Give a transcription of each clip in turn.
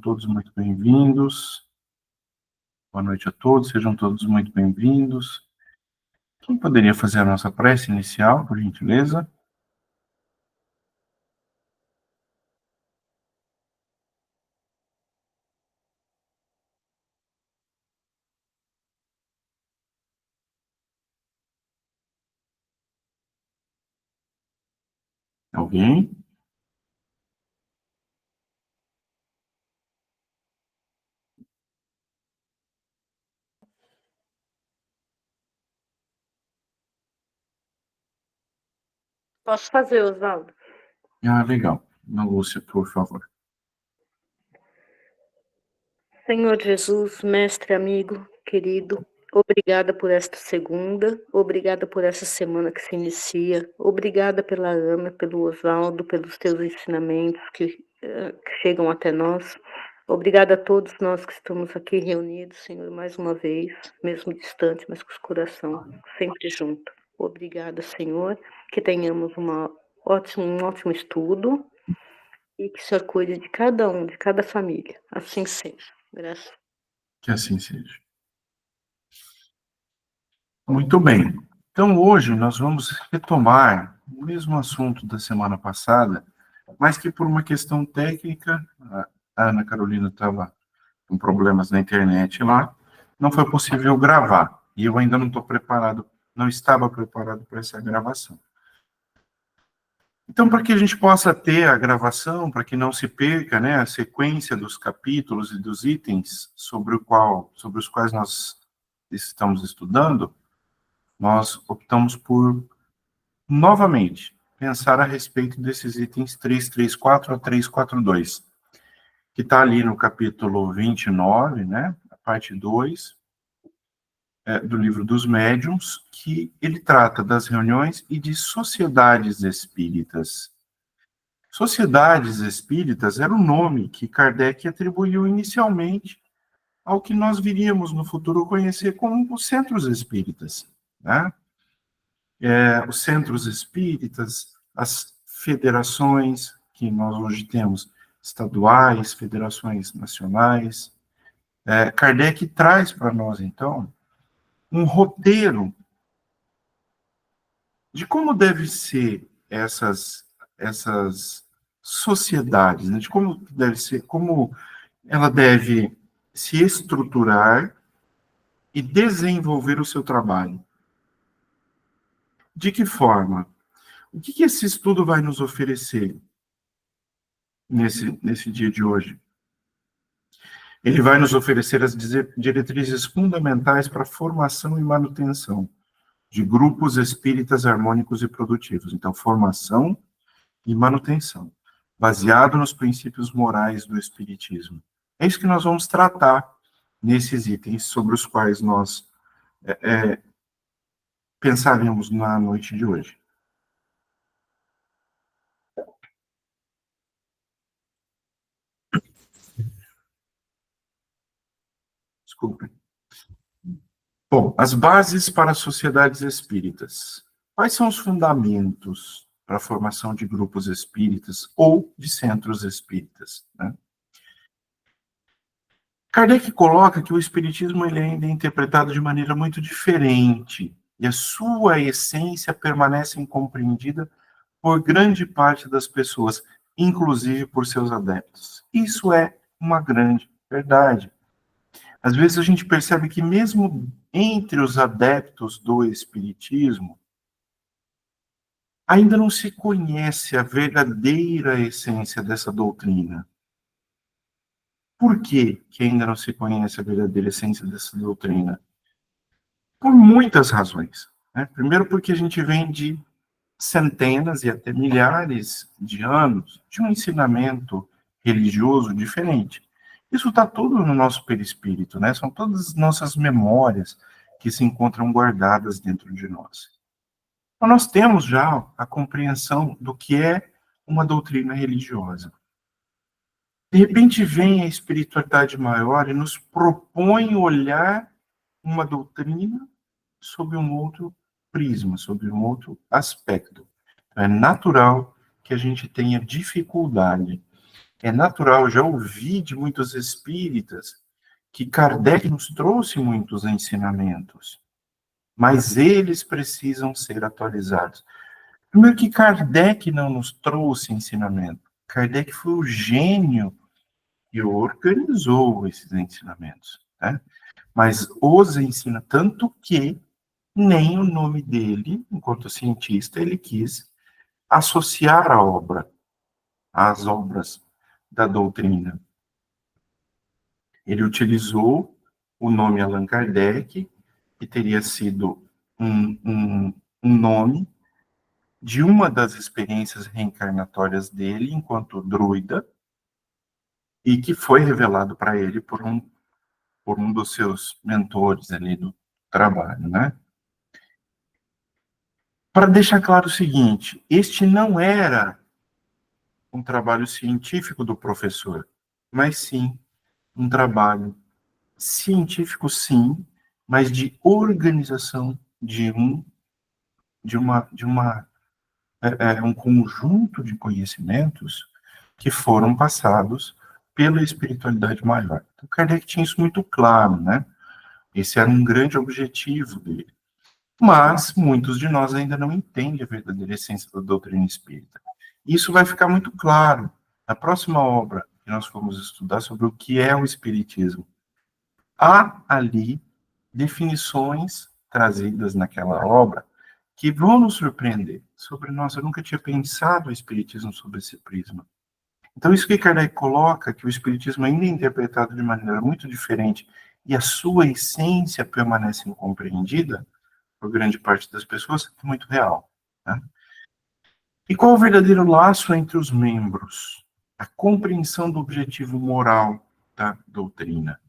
todos muito bem-vindos. Boa noite a todos, sejam todos muito bem-vindos. Quem poderia fazer a nossa prece inicial, por gentileza? Alguém? Posso fazer, Oswaldo? Ah, legal. Ana Lúcia, por favor. Senhor Jesus, mestre, amigo, querido, obrigada por esta segunda, obrigada por essa semana que se inicia, obrigada pela Ana, pelo Oswaldo, pelos teus ensinamentos que chegam até nós. Obrigada a todos nós que estamos aqui reunidos, Senhor, mais uma vez, mesmo distante, mas com o coração sempre junto. Obrigada, Senhor, que tenhamos um ótimo estudo e que o Senhor cuide de cada um, de cada família. Assim seja. Graças. Que assim seja. Muito bem. Então, hoje nós vamos retomar o mesmo assunto da semana passada, mas que por uma questão técnica, a Ana Carolina estava com problemas na internet lá, não foi possível gravar. E eu ainda não estou preparado, não estava preparado para essa gravação. Então, para que a gente possa ter a gravação, para que não se perca, né, a sequência dos capítulos e dos itens sobre os quais nós estamos estudando, nós optamos por, novamente, pensar a respeito desses itens 334 a 342, que está ali no capítulo 29, né, a parte 2, do livro dos médiuns, que ele trata das reuniões e de sociedades espíritas. Sociedades espíritas era o nome que Kardec atribuiu inicialmente ao que nós viríamos no futuro conhecer como os centros espíritas, né? Os centros espíritas, as federações que nós hoje temos, estaduais, federações nacionais. Kardec traz para nós, então, um roteiro de como deve ser essas sociedades, né? De como deve ser, como ela deve se estruturar e desenvolver o seu trabalho. De que forma? O que esse estudo vai nos oferecer nesse dia de hoje? Ele vai nos oferecer as diretrizes fundamentais para a formação e manutenção de grupos espíritas harmônicos e produtivos. Então, formação e manutenção, baseado nos princípios morais do Espiritismo. É isso que nós vamos tratar nesses itens sobre os quais nós pensaremos na noite de hoje. Desculpe. Bom, as bases para as sociedades espíritas. Quais são os fundamentos para a formação de grupos espíritas ou de centros espíritas, né? Kardec coloca que o espiritismo ele ainda é interpretado de maneira muito diferente e a sua essência permanece incompreendida por grande parte das pessoas, inclusive por seus adeptos. Isso é uma grande verdade. Às vezes a gente percebe que mesmo entre os adeptos do espiritismo, ainda não se conhece a verdadeira essência dessa doutrina. Por que ainda não se conhece a verdadeira essência dessa doutrina? Por muitas razões, né? Primeiro porque a gente vem de centenas e até milhares de anos de um ensinamento religioso diferente. Isso está tudo no nosso perispírito, né? São todas as nossas memórias que se encontram guardadas dentro de nós. Então, nós temos já a compreensão do que é uma doutrina religiosa. De repente vem a espiritualidade maior e nos propõe olhar uma doutrina sob um outro prisma, sob um outro aspecto. É natural que a gente tenha dificuldade É natural, já ouvi de muitos espíritas que Kardec nos trouxe muitos ensinamentos, mas eles precisam ser atualizados. Primeiro que Kardec não nos trouxe ensinamento. Kardec foi o gênio que organizou esses ensinamentos, né? Mas os ensina tanto que nem o nome dele, enquanto cientista, ele quis associar a obra às obras da doutrina. Ele utilizou o nome Allan Kardec, que teria sido um nome de uma das experiências reencarnatórias dele enquanto druida, e que foi revelado para ele por um dos seus mentores ali do trabalho, né? Para deixar claro o seguinte, este não era um trabalho científico do professor, mas sim um trabalho científico, sim, mas de organização de um conjunto de conhecimentos que foram passados pela espiritualidade maior. Então, Kardec tinha isso muito claro, né? Esse era um grande objetivo dele. Mas muitos de nós ainda não entendem a verdadeira essência da doutrina espírita. Isso vai ficar muito claro na próxima obra que nós vamos estudar sobre o que é o espiritismo. Há ali definições trazidas naquela obra que vão nos surpreender. Sobre nós, eu nunca tinha pensado o espiritismo sob esse prisma. Então, isso que Kardec coloca, que o espiritismo ainda é interpretado de maneira muito diferente e a sua essência permanece incompreendida por grande parte das pessoas, é muito real. Né? E qual o verdadeiro laço entre os membros? A compreensão do objetivo moral da doutrina.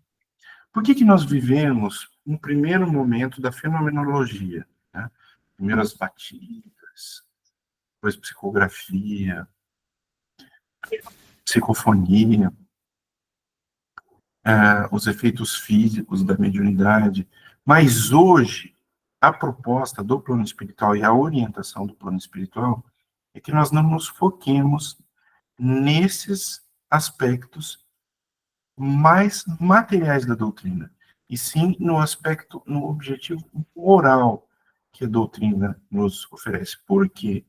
Por que nós vivemos um primeiro momento da fenomenologia? Né? Primeiro as batidas, depois psicografia, psicofonia, os efeitos físicos da mediunidade. Mas hoje, a proposta do plano espiritual e a orientação do plano espiritual é que nós não nos foquemos nesses aspectos mais materiais da doutrina, e sim no aspecto, no objetivo moral que a doutrina nos oferece. Por quê?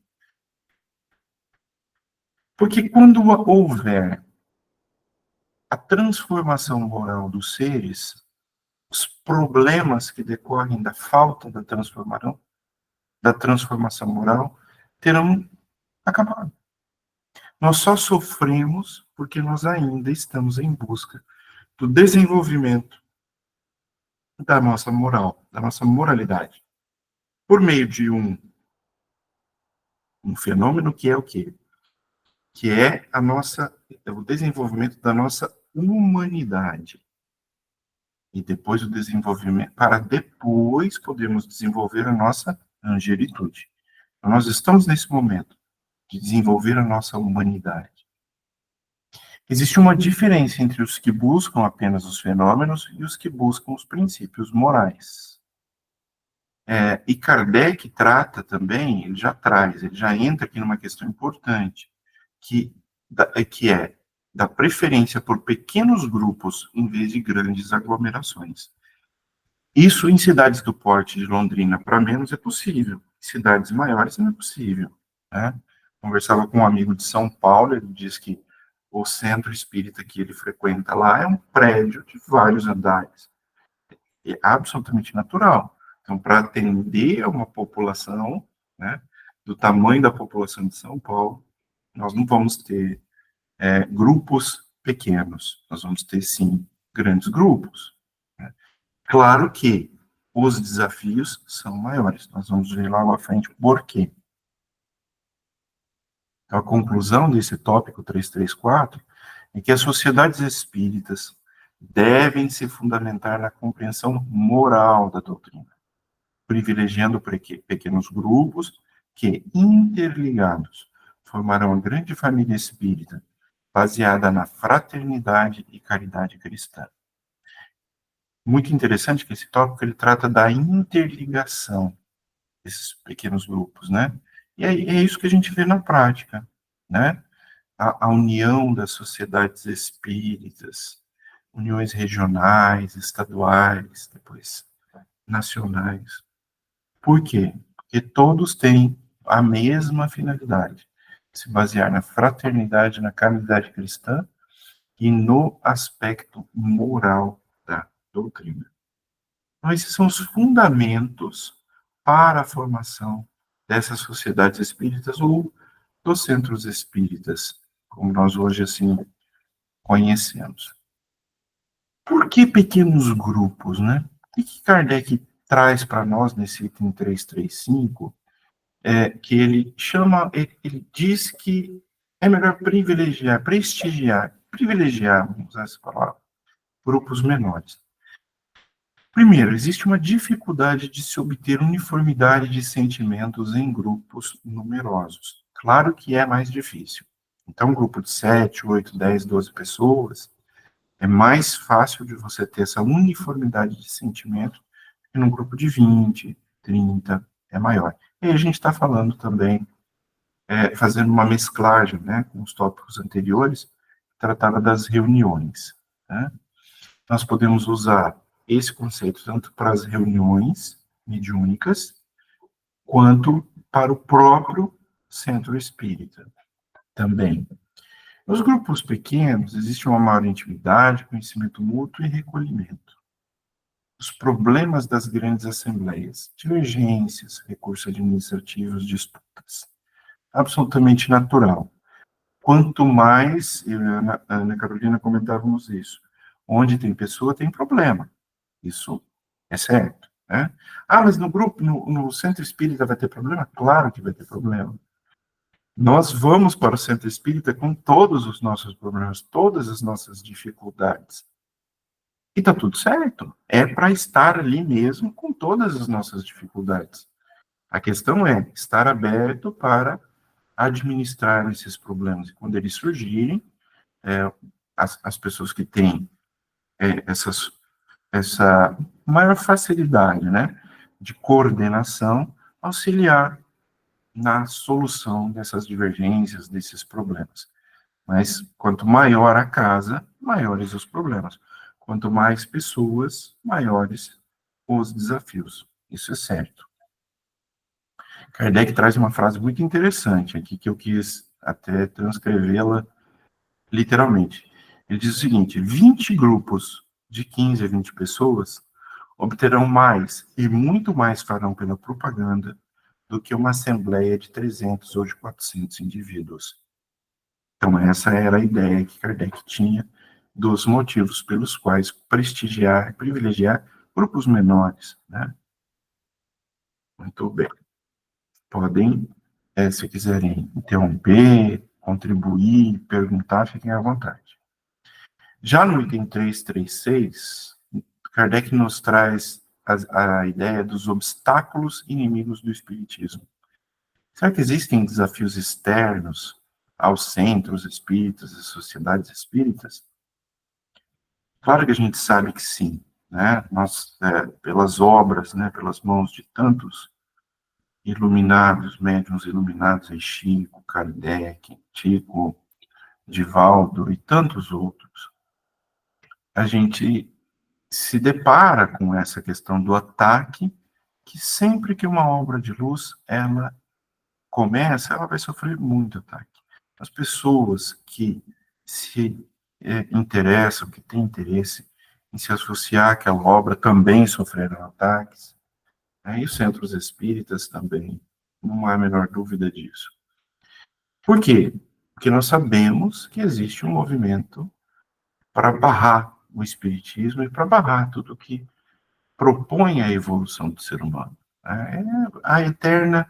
Porque quando houver a transformação moral dos seres, os problemas que decorrem da falta da transformação moral terão acabado. Nós só sofremos porque nós ainda estamos em busca do desenvolvimento da nossa moral, da nossa moralidade, por meio de um fenômeno que é o quê? Que é o desenvolvimento da nossa humanidade. E depois o desenvolvimento, para depois podermos desenvolver a nossa angelitude. Então, nós estamos nesse momento de desenvolver a nossa humanidade. Existe uma diferença entre os que buscam apenas os fenômenos e os que buscam os princípios morais. E Kardec trata também, ele já entra aqui numa questão importante, que é da preferência por pequenos grupos em vez de grandes aglomerações. Isso em cidades do porte de Londrina, para menos, é possível. Em cidades maiores não é possível. Né? Conversava com um amigo de São Paulo, ele diz que o centro espírita que ele frequenta lá é um prédio de vários andares. É absolutamente natural. Então, para atender uma população, né, do tamanho da população de São Paulo, nós não vamos ter grupos pequenos, nós vamos ter, sim, grandes grupos. Né? Claro que os desafios são maiores, nós vamos ver lá à frente por quê. Então, a conclusão desse tópico 334 é que as sociedades espíritas devem se fundamentar na compreensão moral da doutrina, privilegiando pequenos grupos que, interligados, formarão a grande família espírita, baseada na fraternidade e caridade cristã. Muito interessante que esse tópico ele trata da interligação desses pequenos grupos, né? E é isso que a gente vê na prática, né? a união das sociedades espíritas, uniões regionais, estaduais, depois nacionais. Por quê? Porque todos têm a mesma finalidade, se basear na fraternidade, na caridade cristã e no aspecto moral da doutrina. Então, esses são os fundamentos para a formação dessas sociedades espíritas ou dos centros espíritas, como nós hoje assim conhecemos. Por que pequenos grupos, né? O que Kardec traz para nós nesse item 335? Que ele chama, ele diz que é melhor privilegiar, vamos usar essa palavra, grupos menores. Primeiro, existe uma dificuldade de se obter uniformidade de sentimentos em grupos numerosos. Claro que é mais difícil. Então, um grupo de 7, 8, 10, 12 pessoas, é mais fácil de você ter essa uniformidade de sentimento que num grupo de 20, 30, é maior. E a gente está falando também, fazendo uma mesclagem, né, com os tópicos anteriores, tratava das reuniões, né? Nós podemos usar esse conceito tanto para as reuniões mediúnicas, quanto para o próprio centro espírita também. Nos grupos pequenos, existe uma maior intimidade, conhecimento mútuo e recolhimento. Os problemas das grandes assembleias, divergências, recursos administrativos, disputas. Absolutamente natural. Quanto mais, eu e a Ana Carolina comentávamos isso, onde tem pessoa, tem problema. Isso é certo, né? Ah, mas no grupo, no centro espírita vai ter problema? Claro que vai ter problema. Nós vamos para o centro espírita com todos os nossos problemas, todas as nossas dificuldades. E está tudo certo. É para estar ali mesmo com todas as nossas dificuldades. A questão é estar aberto para administrar esses problemas. E quando eles surgirem, as pessoas que têm essa maior facilidade, né, de coordenação, auxiliar na solução dessas divergências, desses problemas. Mas quanto maior a casa, maiores os problemas. Quanto mais pessoas, maiores os desafios. Isso é certo. Kardec traz uma frase muito interessante aqui, que eu quis até transcrevê-la literalmente. Ele diz o seguinte: 20 grupos de 15 a 20 pessoas obterão mais e muito mais farão pela propaganda do que uma assembleia de 300 ou de 400 indivíduos. Então, essa era a ideia que Kardec tinha dos motivos pelos quais prestigiar e privilegiar grupos menores, né? Muito bem. Podem, se quiserem interromper, contribuir, perguntar, fiquem à vontade. Já no item 336, Kardec nos traz a ideia dos obstáculos inimigos do espiritismo. Será que existem desafios externos aos centros espíritas e sociedades espíritas? Claro que a gente sabe que sim, né? Nós, pelas obras, né, pelas mãos de tantos iluminados, médiuns iluminados, aí Chico, Kardec, Chico, Divaldo e tantos outros, a gente se depara com essa questão do ataque, que sempre que uma obra de luz, ela começa, ela vai sofrer muito ataque. As pessoas que se interessam, que têm interesse em se associar àquela obra, também sofreram ataques. E os centros espíritas também, não há a menor dúvida disso. Por quê? Porque nós sabemos que existe um movimento para barrar o espiritismo e para barrar tudo que propõe a evolução do ser humano. É a eterna,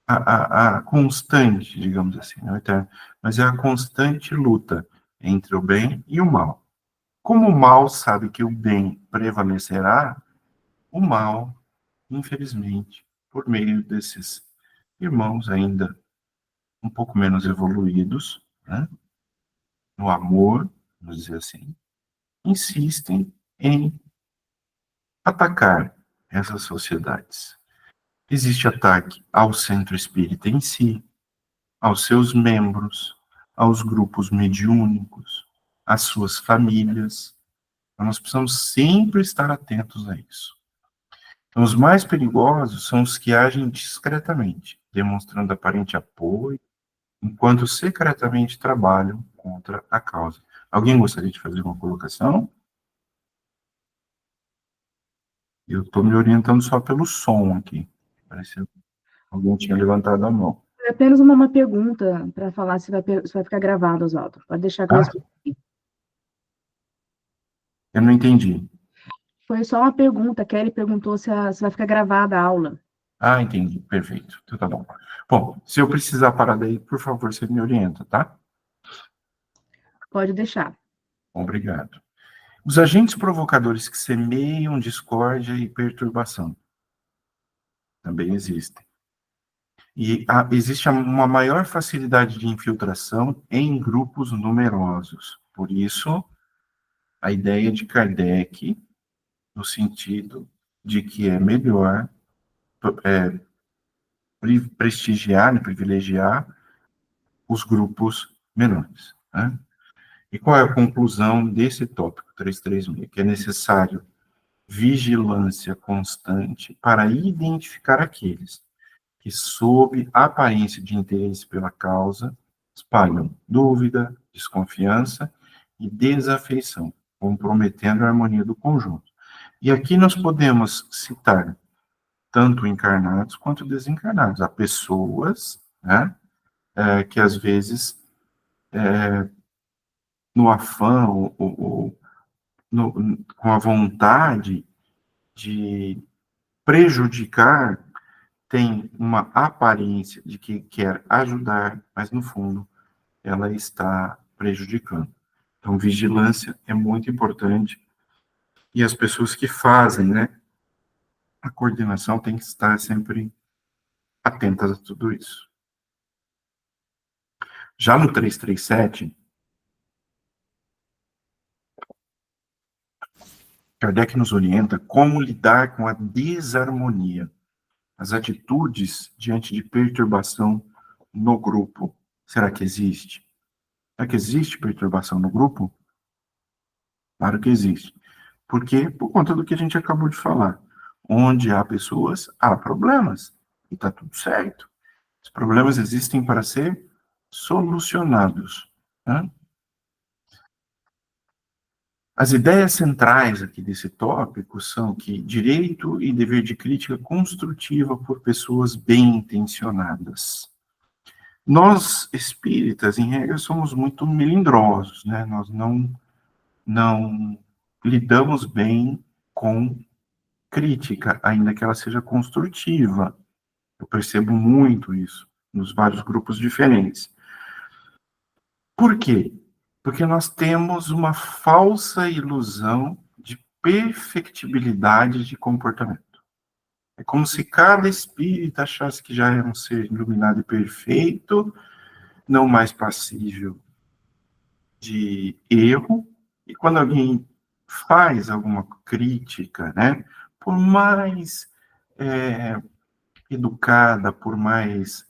a constante, digamos assim, não é eterna, mas é a constante luta entre o bem e o mal. Como o mal sabe que o bem prevalecerá, o mal, infelizmente, por meio desses irmãos ainda um pouco menos evoluídos, né, no amor, vamos dizer assim, insistem em atacar essas sociedades. Existe ataque ao centro espírita em si, aos seus membros, aos grupos mediúnicos, às suas famílias. Então, nós precisamos sempre estar atentos a isso. Então, os mais perigosos são os que agem discretamente, demonstrando aparente apoio, enquanto secretamente trabalham contra a causa. Alguém gostaria de fazer uma colocação? Eu estou me orientando só pelo som aqui. Parece que alguém tinha levantado a mão. É apenas uma pergunta para falar se vai ficar gravado, Oswaldo. Pode deixar que eu Ah, respondo. eu não entendi. Foi só uma pergunta. Kelly perguntou se vai ficar gravada a aula. Ah, entendi. Perfeito. Então tá bom. Bom, se eu precisar parar daí, por favor, você me orienta, tá? Pode deixar. Obrigado. Os agentes provocadores que semeiam discórdia e perturbação também existem. E existe uma maior facilidade de infiltração em grupos numerosos. Por isso, a ideia de Kardec, no sentido de que é melhor prestigiar, né, privilegiar os grupos menores. Né? E qual é a conclusão desse tópico 336? Que é necessário vigilância constante para identificar aqueles que, sob a aparência de interesse pela causa, espalham dúvida, desconfiança e desafeição, comprometendo a harmonia do conjunto. E aqui nós podemos citar tanto encarnados quanto desencarnados. Há pessoas, né, que às vezes, no afã ou com a vontade de prejudicar, tem uma aparência de que quer ajudar, mas no fundo ela está prejudicando. Então, vigilância é muito importante e as pessoas que fazem, né, a coordenação tem que estar sempre atentas a tudo isso. Já no 337, Kardec nos orienta como lidar com a desarmonia, as atitudes diante de perturbação no grupo. Será que existe? Será que existe perturbação no grupo? Claro que existe. Por quê? Por conta do que a gente acabou de falar. Onde há pessoas, há problemas. E está tudo certo. Os problemas existem para ser solucionados. Né? As ideias centrais aqui desse tópico são que direito e dever de crítica construtiva por pessoas bem intencionadas. Nós, espíritas, em regra, somos muito melindrosos, né? Nós não lidamos bem com crítica, ainda que ela seja construtiva. Eu percebo muito isso nos vários grupos diferentes. Por quê? Porque nós temos uma falsa ilusão de perfectibilidade de comportamento. É como se cada espírito achasse que já é um ser iluminado e perfeito, não mais passível de erro, e quando alguém faz alguma crítica, né, por mais educada, por mais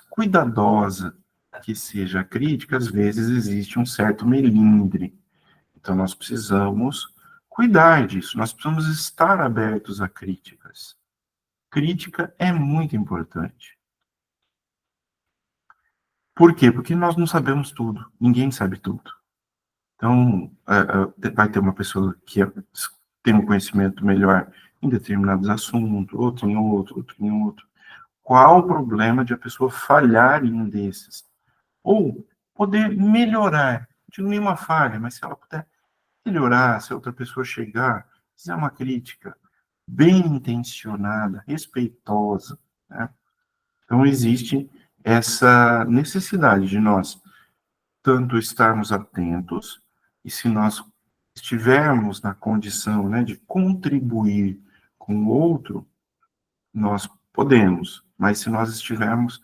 cuidadosa que seja a crítica, às vezes existe um certo melindre. Então, nós precisamos cuidar disso, nós precisamos estar abertos a críticas. Crítica é muito importante. Por quê? Porque nós não sabemos tudo, ninguém sabe tudo. Então, vai ter uma pessoa que tem um conhecimento melhor em determinados assuntos, outro em outro, outro em outro. Qual o problema de a pessoa falhar em um desses? Ou poder melhorar, não digo nenhuma falha, mas se ela puder melhorar, se a outra pessoa chegar, fizer uma crítica bem intencionada, respeitosa, né? Então, existe essa necessidade de nós tanto estarmos atentos, e se nós estivermos na condição, né, de contribuir com o outro, nós podemos, mas se nós estivermos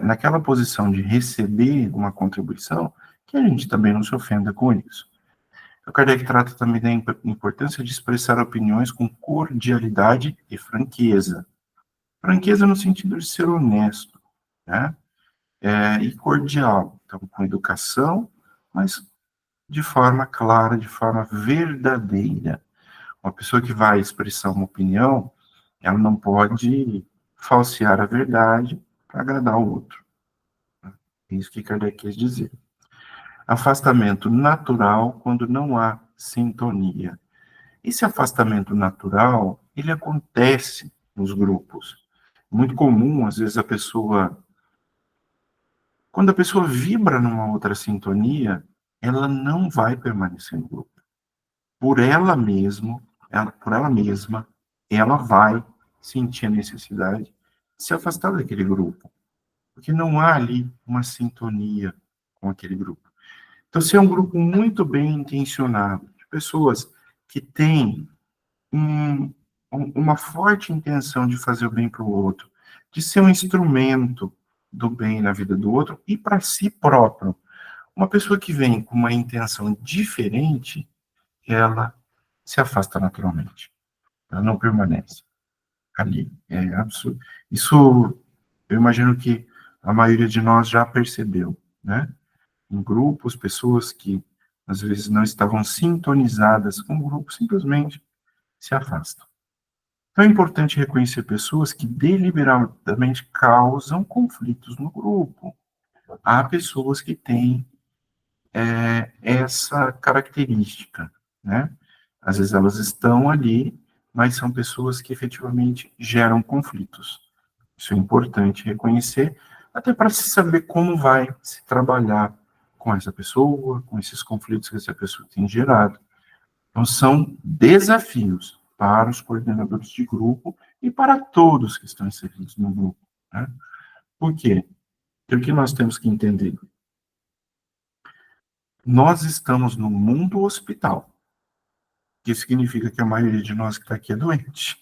naquela posição de receber uma contribuição, que a gente também não se ofenda com isso. O Kardec trata também da importância de expressar opiniões com cordialidade e franqueza. Franqueza no sentido de ser honesto, né? e cordial. Então, com educação, mas de forma clara, de forma verdadeira. Uma pessoa que vai expressar uma opinião, ela não pode falsear a verdade para agradar o outro. É isso que Kardec quis dizer. Afastamento natural quando não há sintonia. Esse afastamento natural, ele acontece nos grupos. Muito comum, às vezes, quando a pessoa vibra numa outra sintonia, ela não vai permanecer no grupo. Por ela mesma, ela vai sentir a necessidade de se afastar daquele grupo, porque não há ali uma sintonia com aquele grupo. Então, se é um grupo muito bem intencionado, de pessoas que têm uma forte intenção de fazer o bem para o outro, de ser um instrumento do bem na vida do outro e para si próprio. Uma pessoa que vem com uma intenção diferente, ela se afasta naturalmente. Ela não permanece ali. É absurdo. Isso, eu imagino que a maioria de nós já percebeu, né? Em grupos, pessoas que às vezes não estavam sintonizadas com o grupo, simplesmente se afastam. Então é importante reconhecer pessoas que deliberadamente causam conflitos no grupo. Há pessoas que têm essa característica, né? Às vezes elas estão ali, mas são pessoas que efetivamente geram conflitos. Isso é importante reconhecer, até para se saber como vai se trabalhar com essa pessoa, com esses conflitos que essa pessoa tem gerado. Então, são desafios para os coordenadores de grupo e para todos que estão inseridos no grupo, né? Por quê? Porque o que nós temos que entender? Nós estamos no mundo hospital, que significa que a maioria de nós que está aqui é doente.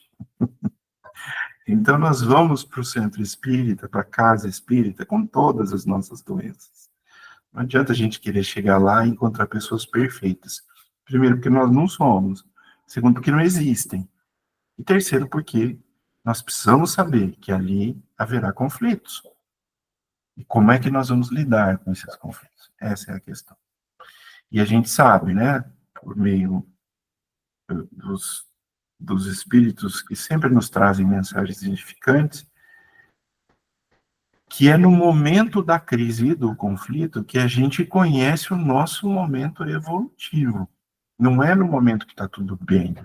Então, nós vamos para o centro espírita, para a casa espírita, com todas as nossas doenças. Não adianta a gente querer chegar lá e encontrar pessoas perfeitas. Primeiro, porque nós não somos. Segundo, porque não existem. E terceiro, porque nós precisamos saber que ali haverá conflitos. E como é que nós vamos lidar com esses conflitos? Essa é a questão. E a gente sabe, né, por meio dos espíritos que sempre nos trazem mensagens edificantes, que é no momento da crise e do conflito que a gente conhece o nosso momento evolutivo. Não é no momento que está tudo bem.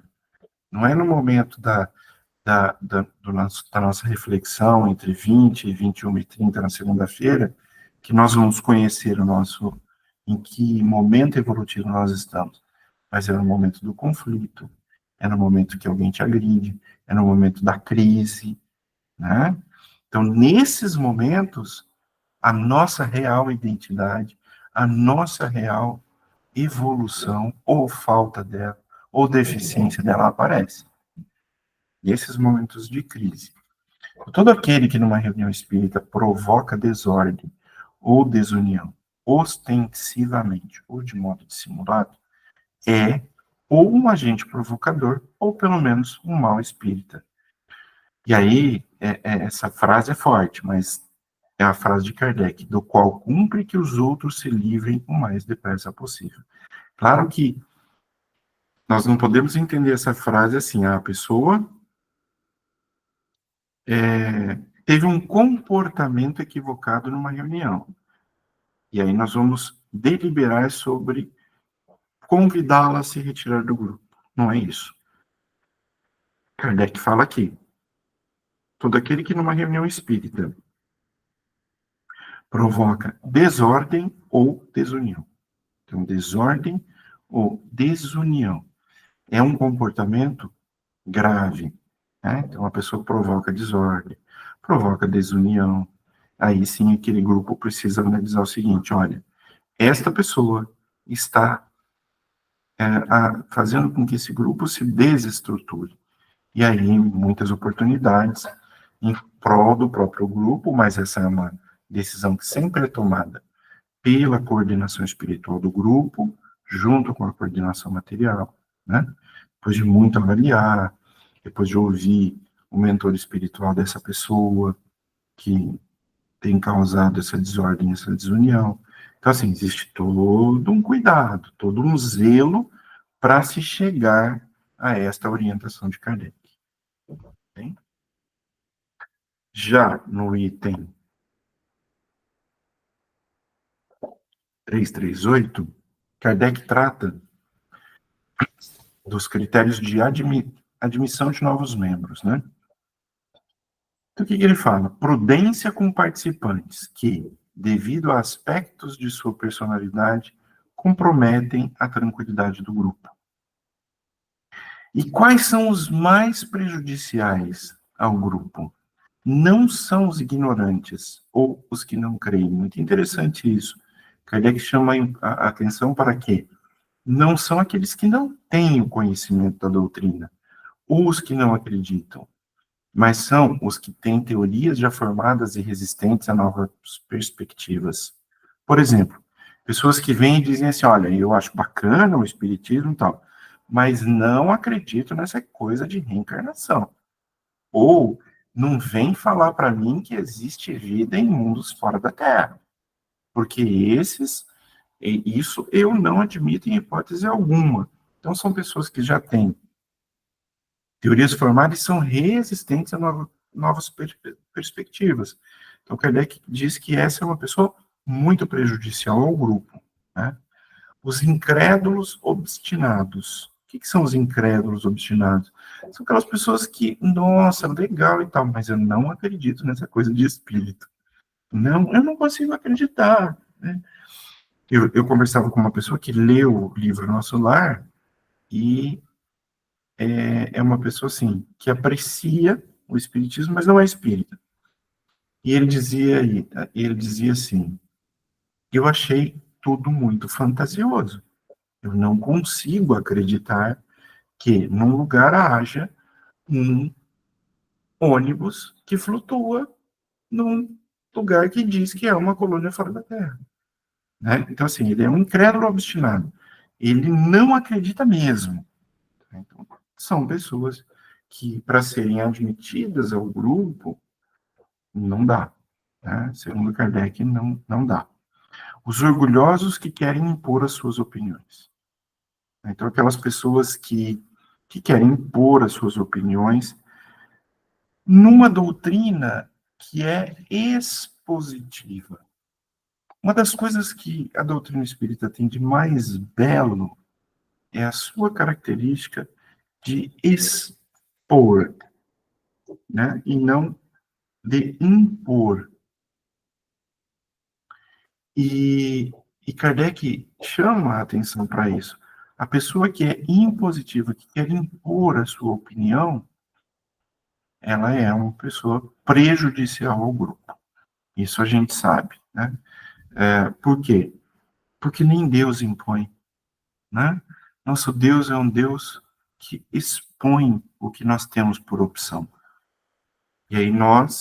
Não é no momento da nossa reflexão entre 20 e 21h30 na segunda-feira que nós vamos conhecer em que momento evolutivo nós estamos. Mas é no momento do conflito, é no momento que alguém te agride, é no momento da crise, né? Então, nesses momentos, a nossa real identidade, a nossa real evolução, ou falta dela, ou deficiência dela aparece. Nesses momentos de crise. Todo aquele que numa reunião espírita provoca desordem ou desunião, ostensivamente ou de modo dissimulado, é ou um agente provocador, ou pelo menos um mau espírita. E aí, essa frase é forte, mas é a frase de Kardec, do qual cumpre que os outros se livrem o mais depressa possível. Claro que nós não podemos entender essa frase assim, a pessoa teve um comportamento equivocado numa reunião. E aí nós vamos deliberar sobre convidá-la a se retirar do grupo. Não é isso. Kardec fala aqui, todo aquele que numa reunião espírita provoca desordem ou desunião. Então, desordem ou desunião é um comportamento grave, né? Então, a pessoa provoca desordem, provoca desunião. Aí sim, aquele grupo precisa analisar o seguinte: olha, esta pessoa está fazendo com que esse grupo se desestruture. E aí, muitas oportunidades em prol do próprio grupo, mas essa é uma decisão que sempre é tomada pela coordenação espiritual do grupo, junto com a coordenação material, né? Depois de muito avaliar, depois de ouvir o mentor espiritual dessa pessoa, que tem causado essa desordem, essa desunião. Então, assim, existe todo um cuidado, todo um zelo para se chegar a esta orientação de Kardec. Bem? Já no item 338, Kardec trata dos critérios de admissão de novos membros, né? Então, o que ele fala? Prudência com participantes que, devido a aspectos de sua personalidade, comprometem a tranquilidade do grupo. E quais são os mais prejudiciais ao grupo? Não são os ignorantes ou os que não creem. Muito interessante isso. Kardec chama a atenção para quê? Não são aqueles que não têm o conhecimento da doutrina, ou os que não acreditam, mas são os que têm teorias já formadas e resistentes a novas perspectivas. Por exemplo, pessoas que vêm e dizem assim, olha, eu acho bacana o espiritismo e tal, mas não acredito nessa coisa de reencarnação. Ou não vem falar para mim que existe vida em mundos fora da Terra, porque isso eu não admito em hipótese alguma. Então, são pessoas que já têm teorias formadas e são resistentes a novas perspectivas. Então, Kardec diz que essa é uma pessoa muito prejudicial ao grupo, né? Os incrédulos obstinados. O que são os incrédulos obstinados? São aquelas pessoas que, nossa, legal e tal, mas eu não acredito nessa coisa de espírito. Não, eu não consigo acreditar, né? Eu conversava com uma pessoa que leu o livro Nosso Lar e é uma pessoa, assim, que aprecia o espiritismo, mas não é espírita. E ele dizia assim, eu achei tudo muito fantasioso. Eu não consigo acreditar que num lugar haja um ônibus que flutua num lugar que diz que é uma colônia fora da Terra. Né? Então, assim, ele é um incrédulo obstinado. Ele não acredita mesmo. Então, são pessoas que, para serem admitidas ao grupo, não dá. Né? Segundo Kardec, não dá. Os orgulhosos que querem impor as suas opiniões. Então, aquelas pessoas que querem impor as suas opiniões numa doutrina que é expositiva. Uma das coisas que a doutrina espírita tem de mais belo é a sua característica de expor, né? E não de impor. E Kardec chama a atenção para isso. A pessoa que é impositiva, que quer impor a sua opinião, ela é uma pessoa prejudicial ao grupo. Isso a gente sabe, né? Por quê? Porque nem Deus impõe, né? Nosso Deus é um Deus que expõe o que nós temos por opção. E aí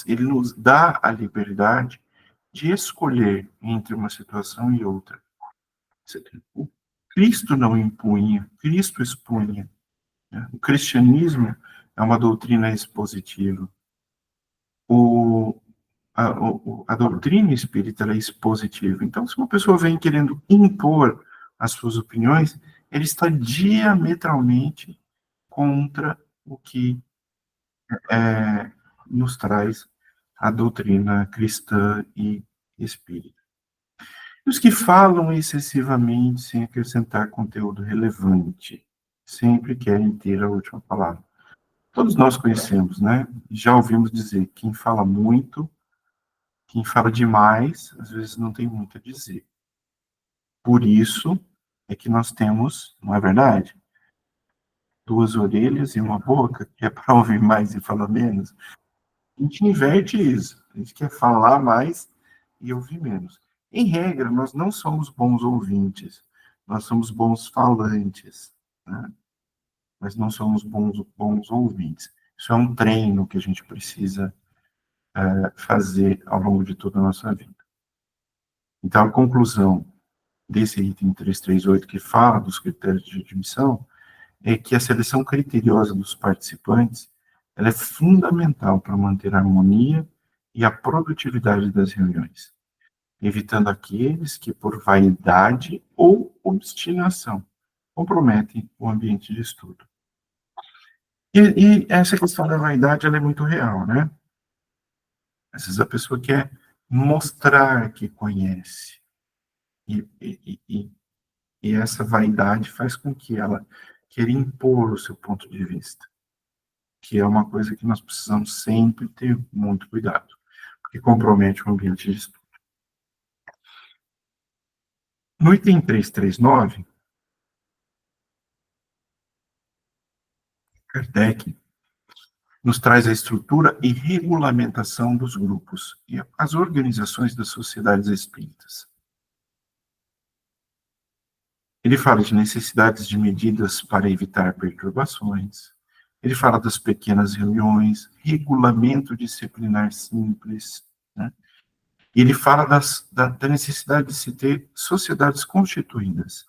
ele nos dá a liberdade de escolher entre uma situação e outra. O Cristo não impunha, Cristo expunha. Né? O cristianismo é uma doutrina expositiva. A doutrina espírita é expositiva. Então, se uma pessoa vem querendo impor as suas opiniões, ele está diametralmente contra o que nos traz a doutrina cristã e espírita. Os que falam excessivamente sem acrescentar conteúdo relevante, sempre querem ter a última palavra. Todos nós conhecemos, né? Já ouvimos dizer, quem fala muito, quem fala demais, às vezes não tem muito a dizer. Por isso é que nós temos, não é verdade? 2 orelhas e uma boca, que é para ouvir mais e falar menos. A gente inverte isso. A gente quer falar mais e ouvir menos. Em regra, nós não somos bons ouvintes. Nós somos bons falantes, né? Mas não somos bons ouvintes. Isso é um treino que a gente precisa fazer ao longo de toda a nossa vida. Então, a conclusão desse item 338, que fala dos critérios de admissão, é que a seleção criteriosa dos participantes ela é fundamental para manter a harmonia e a produtividade das reuniões, evitando aqueles que, por vaidade ou obstinação, comprometem o ambiente de estudo. E essa questão da vaidade, ela é muito real, né? Às vezes a pessoa quer mostrar que conhece, e, e, e, e essa vaidade faz com que ela queira impor o seu ponto de vista, que é uma coisa que nós precisamos sempre ter muito cuidado, porque compromete o ambiente de estudo. No item 339, Kardec nos traz a estrutura e regulamentação dos grupos e as organizações das sociedades espíritas. Ele fala de necessidades de medidas para evitar perturbações. Ele fala das pequenas reuniões, regulamento disciplinar simples, né? E ele fala da necessidade de se ter sociedades constituídas,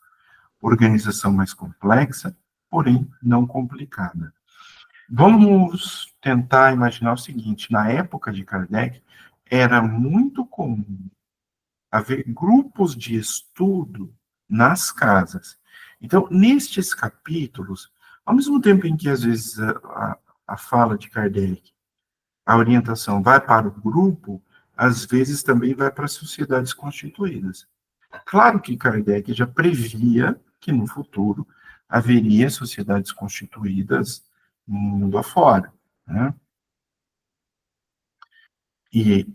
organização mais complexa, porém não complicada. Vamos tentar imaginar o seguinte: na época de Kardec, era muito comum haver grupos de estudo nas casas. Então, nestes capítulos, ao mesmo tempo em que, às vezes, a fala de Kardec, a orientação vai para o grupo, às vezes também vai para as sociedades constituídas. Claro que Kardec já previa que, no futuro, haveria sociedades constituídas no mundo afora, né? E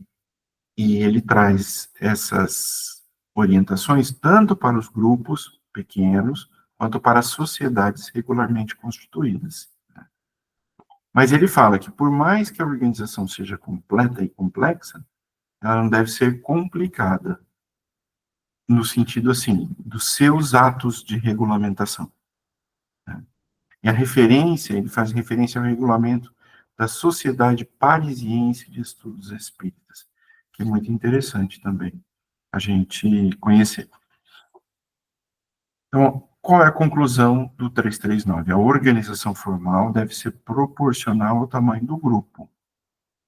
E ele traz essas orientações tanto para os grupos pequenos, quanto para as sociedades regularmente constituídas. Mas ele fala que, por mais que a organização seja completa e complexa, ela não deve ser complicada, no sentido, assim, dos seus atos de regulamentação, né? E a referência, ele faz referência ao regulamento da Sociedade Parisiense de Estudos Espíritas, que é muito interessante também a gente conhecer. Então, qual é a conclusão do 339? A organização formal deve ser proporcional ao tamanho do grupo.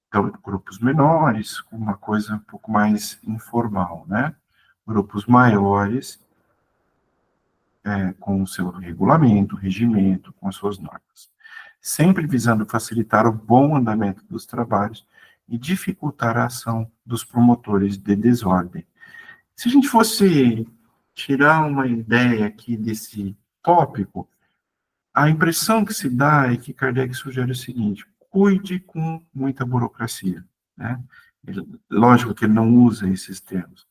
Então, grupos menores, uma coisa um pouco mais informal, né? Grupos maiores, com o seu regulamento, regimento, com as suas normas. Sempre visando facilitar o bom andamento dos trabalhos e dificultar a ação dos promotores de desordem. Se a gente fosse tirar uma ideia aqui desse tópico, a impressão que se dá é que Kardec sugere o seguinte: cuide com muita burocracia, né? Lógico que ele não usa esses termos,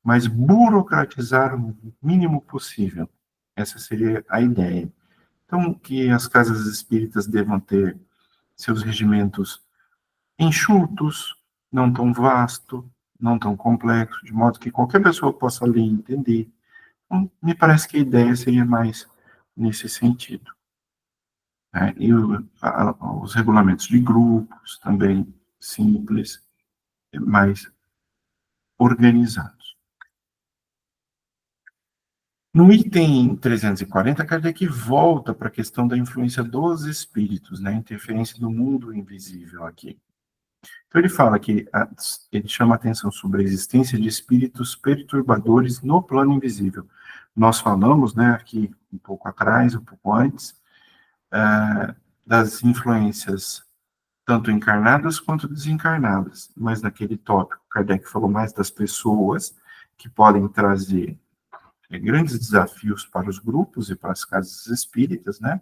mas burocratizar o mínimo possível. Essa seria a ideia. Então, que as casas espíritas devam ter seus regimentos enxutos, não tão vasto, não tão complexo, de modo que qualquer pessoa possa ler e entender. Então, me parece que a ideia seria mais nesse sentido, né? E os regulamentos de grupos também simples, mais organizados. No item 340, Kardec volta para a questão da influência dos espíritos, né? A interferência do mundo invisível aqui. Então, ele fala que ele chama a atenção sobre a existência de espíritos perturbadores no plano invisível. Nós falamos, né, aqui um pouco atrás, um pouco antes, das influências tanto encarnadas quanto desencarnadas. Mas naquele tópico, Kardec falou mais das pessoas que podem trazer grandes desafios para os grupos e para as casas espíritas, né?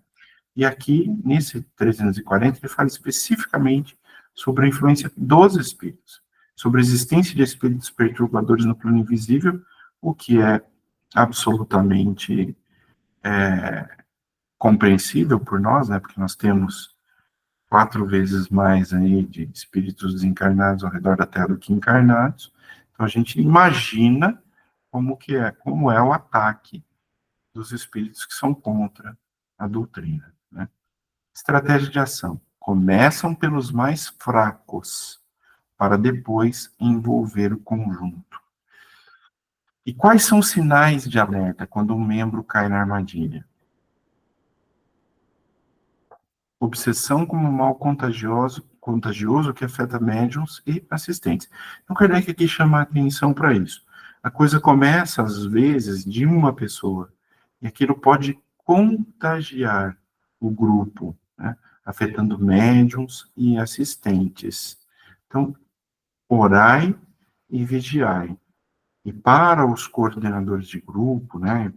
E aqui, nesse 340, ele fala especificamente sobre a influência dos espíritos, sobre a existência de espíritos perturbadores no plano invisível, o que é absolutamente compreensível por nós, né? Porque nós temos 4 vezes mais aí de espíritos desencarnados ao redor da Terra do que encarnados. Então a gente imagina como é o ataque dos espíritos que são contra a doutrina, né? Estratégia de ação. Começam pelos mais fracos, para depois envolver o conjunto. E quais são os sinais de alerta quando um membro cai na armadilha? obsessão como um mal contagioso que afeta médiums e assistentes. Então, Kardec aqui chama a atenção para isso. A coisa começa, às vezes, de uma pessoa, e aquilo pode contagiar o grupo, né, afetando médiums e assistentes. Então, orai e vigiai. E para os coordenadores de grupo, né,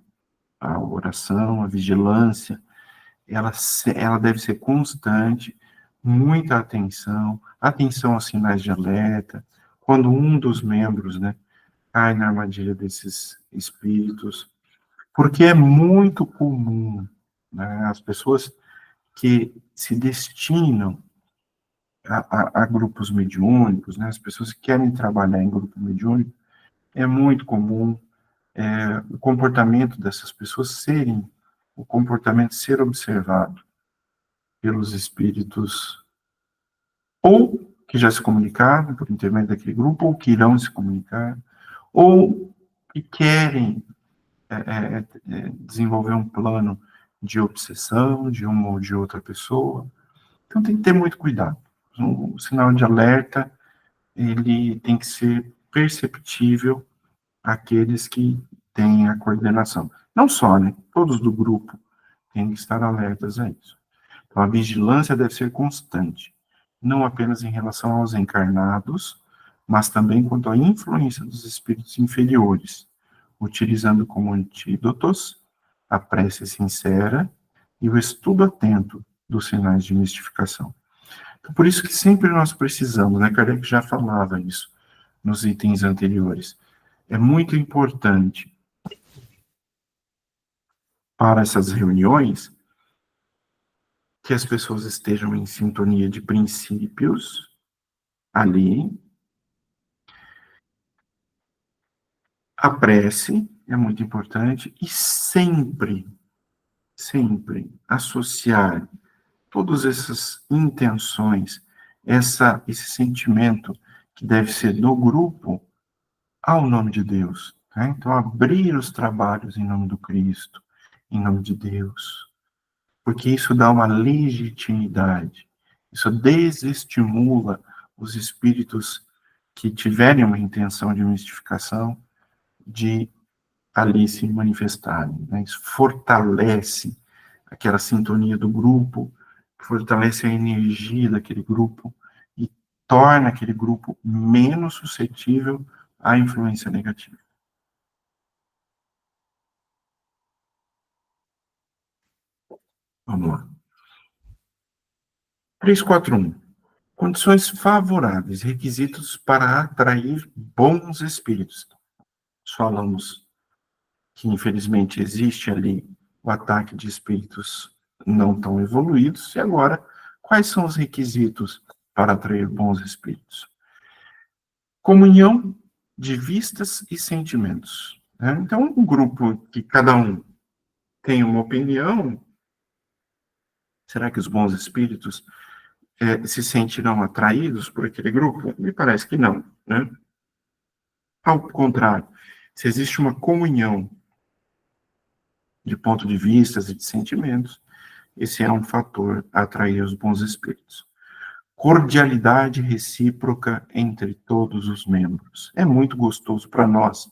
a oração, a vigilância, ela deve ser constante, muita atenção, atenção aos sinais de alerta, quando um dos membros, né, cai na armadilha desses espíritos, porque é muito comum, né, as pessoas que se destinam a grupos mediúnicos, né, as pessoas que querem trabalhar em grupo mediúnico, é muito comum o comportamento dessas pessoas o comportamento ser observado pelos espíritos, ou que já se comunicaram por intermédio daquele grupo, ou que irão se comunicar, ou que querem desenvolver um plano de obsessão de uma ou de outra pessoa. Então tem que ter muito cuidado. O sinal de alerta, ele tem que ser perceptível àqueles que têm a coordenação. Não só, né? Todos do grupo têm que estar alertas a isso. Então, a vigilância deve ser constante, não apenas em relação aos encarnados, mas também quanto à influência dos espíritos inferiores, utilizando como antídotos a prece sincera e o estudo atento dos sinais de mistificação. Então, por isso que sempre nós precisamos, né? Kardec já falava isso nos itens anteriores. É muito importante para essas reuniões que as pessoas estejam em sintonia de princípios ali. A prece é muito importante e sempre, sempre associar todas essas intenções, esse sentimento que deve ser do grupo ao nome de Deus. Tá? Então, abrir os trabalhos em nome do Cristo, em nome de Deus, porque isso dá uma legitimidade, isso desestimula os espíritos que tiverem uma intenção de mistificação de ali se manifestarem. Né? Isso fortalece aquela sintonia do grupo, fortalece a energia daquele grupo e torna aquele grupo menos suscetível à influência negativa. Vamos lá. 341. Condições favoráveis, requisitos para atrair bons espíritos. Falamos que, infelizmente, existe ali o ataque de espíritos não tão evoluídos, e agora, quais são os requisitos para atrair bons espíritos? Comunhão de vistas e sentimentos. Né? Então, um grupo que cada um tem uma opinião, será que os bons espíritos se sentirão atraídos por aquele grupo? Me parece que não, né? Ao contrário, se existe uma comunhão de ponto de vistas e de sentimentos, esse é um fator a atrair os bons espíritos. Cordialidade recíproca entre todos os membros. É muito gostoso para nós,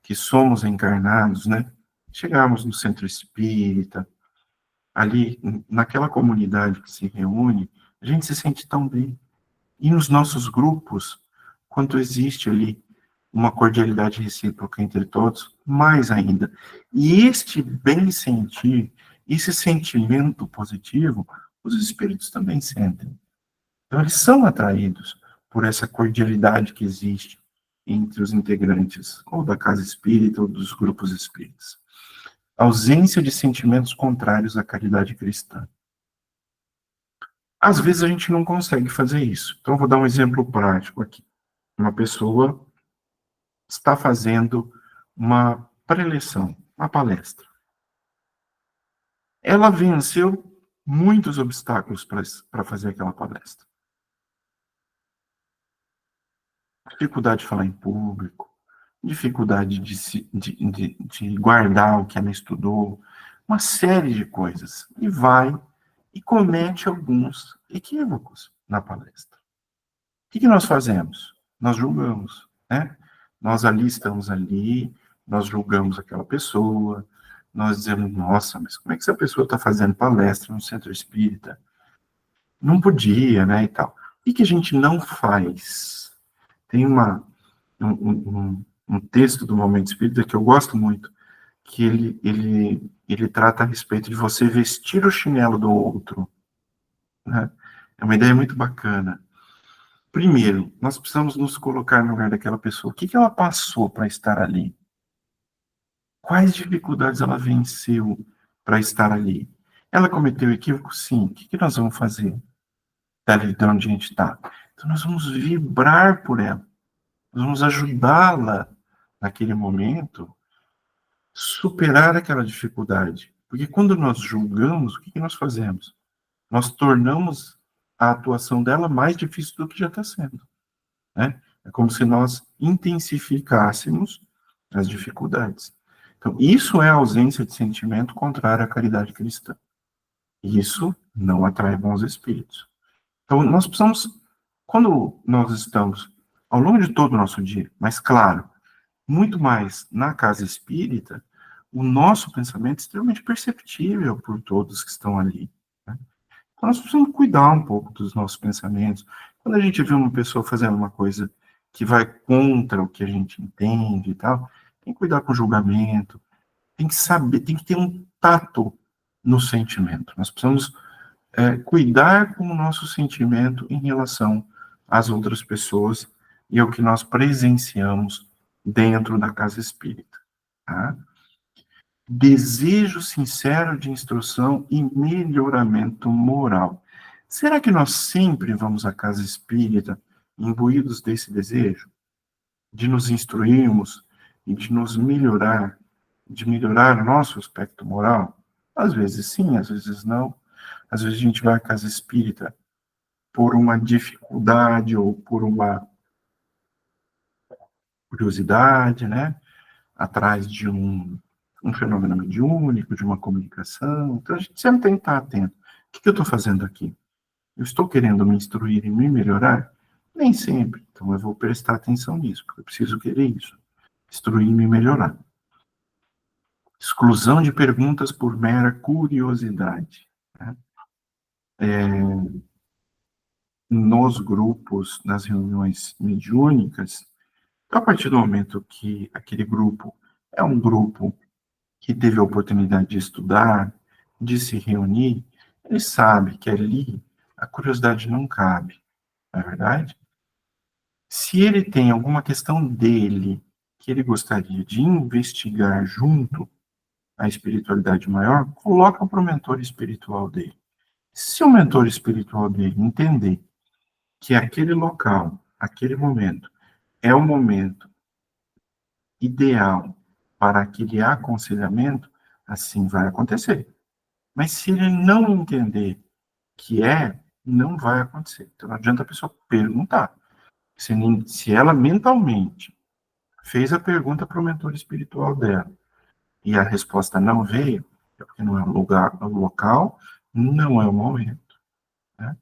que somos encarnados, né? Chegarmos no centro espírita, ali, naquela comunidade que se reúne, a gente se sente tão bem. E nos nossos grupos, quanto existe ali uma cordialidade recíproca entre todos, mais ainda. E este bem-sentir, esse sentimento positivo, os espíritos também sentem. Então, eles são atraídos por essa cordialidade que existe entre os integrantes, ou da casa espírita, ou dos grupos espíritas. Ausência de sentimentos contrários à caridade cristã. Às vezes a gente não consegue fazer isso. Então, eu vou dar um exemplo prático aqui. Uma pessoa está fazendo uma preleção, uma palestra. Ela venceu muitos obstáculos para fazer aquela palestra. Dificuldade de falar em público, dificuldade de guardar o que ela estudou, uma série de coisas. E vai e comete alguns equívocos na palestra. O que nós fazemos? Nós julgamos, né? Nós ali estamos ali, nós julgamos aquela pessoa, nós dizemos, nossa, mas como é que essa pessoa está fazendo palestra no centro espírita? Não podia, né, e tal. O que a gente não faz? Tem um texto do Momento Espírita que eu gosto muito, que ele trata a respeito de você vestir o chinelo do outro, né? É uma ideia muito bacana. Primeiro, nós precisamos nos colocar no lugar daquela pessoa. O que ela passou para estar ali? Quais dificuldades ela venceu para estar ali? Ela cometeu equívoco? Sim. O que nós vamos fazer dali de onde a gente está? Então, nós vamos vibrar por ela. Nós vamos ajudá-la, naquele momento, superar aquela dificuldade. Porque quando nós julgamos, o que nós fazemos? Nós tornamos a atuação dela mais difícil do que já está sendo, né? É como se nós intensificássemos as dificuldades. Então, isso é a ausência de sentimento contrário à caridade cristã. Isso não atrai bons espíritos. Então, nós precisamos, quando nós estamos, ao longo de todo o nosso dia, mas claro, muito mais na casa espírita, o nosso pensamento é extremamente perceptível por todos que estão ali, né? Então, nós precisamos cuidar um pouco dos nossos pensamentos. Quando a gente vê uma pessoa fazendo uma coisa que vai contra o que a gente entende e tal, tem que cuidar com o julgamento, tem que saber, tem que ter um tato no sentimento. Nós precisamos cuidar com o nosso sentimento em relação às outras pessoas e ao que nós presenciamos dentro da casa espírita, tá? Desejo sincero de instrução e melhoramento moral. Será que nós sempre vamos à casa espírita imbuídos desse desejo? De nos instruirmos e de melhorar nosso aspecto moral? Às vezes sim, às vezes não. Às vezes a gente vai à casa espírita por uma dificuldade ou por uma curiosidade, né? Atrás de um fenômeno mediúnico, de uma comunicação. Então, a gente sempre tem que estar atento. O que eu estou fazendo aqui? Eu estou querendo me instruir e me melhorar? Nem sempre. Então, eu vou prestar atenção nisso, porque eu preciso querer isso. Instruir e me melhorar. Exclusão de perguntas por mera curiosidade, né? Nos grupos, nas reuniões mediúnicas, a partir do momento que aquele grupo é um grupo que teve a oportunidade de estudar, de se reunir, ele sabe que ali a curiosidade não cabe, não é verdade? Se ele tem alguma questão dele que ele gostaria de investigar junto à espiritualidade maior, coloca para o mentor espiritual dele. Se o mentor espiritual dele entender que aquele local, aquele momento, é o momento ideal para aquele aconselhamento, assim vai acontecer. Mas se ele não entender que não vai acontecer. Então não adianta a pessoa perguntar. Se ela mentalmente fez a pergunta para o mentor espiritual dela e a resposta não veio, é porque não é o lugar, o local, não é o momento, né?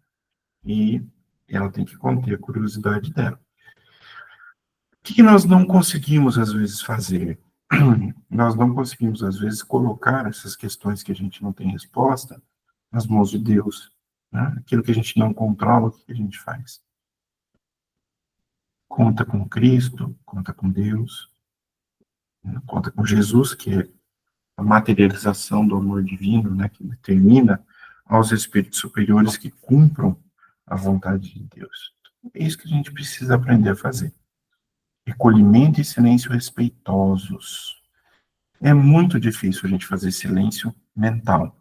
E ela tem que conter a curiosidade dela. O que nós não conseguimos, às vezes, fazer? Nós não conseguimos, às vezes, colocar essas questões que a gente não tem resposta nas mãos de Deus, né? Aquilo que a gente não controla, o que a gente faz? Conta com Cristo, conta com Deus, né? Conta com Jesus, que é a materialização do amor divino, né? Que determina aos espíritos superiores que cumpram a vontade de Deus. É isso que a gente precisa aprender a fazer. Recolhimento e silêncio respeitosos. É muito difícil a gente fazer silêncio mental.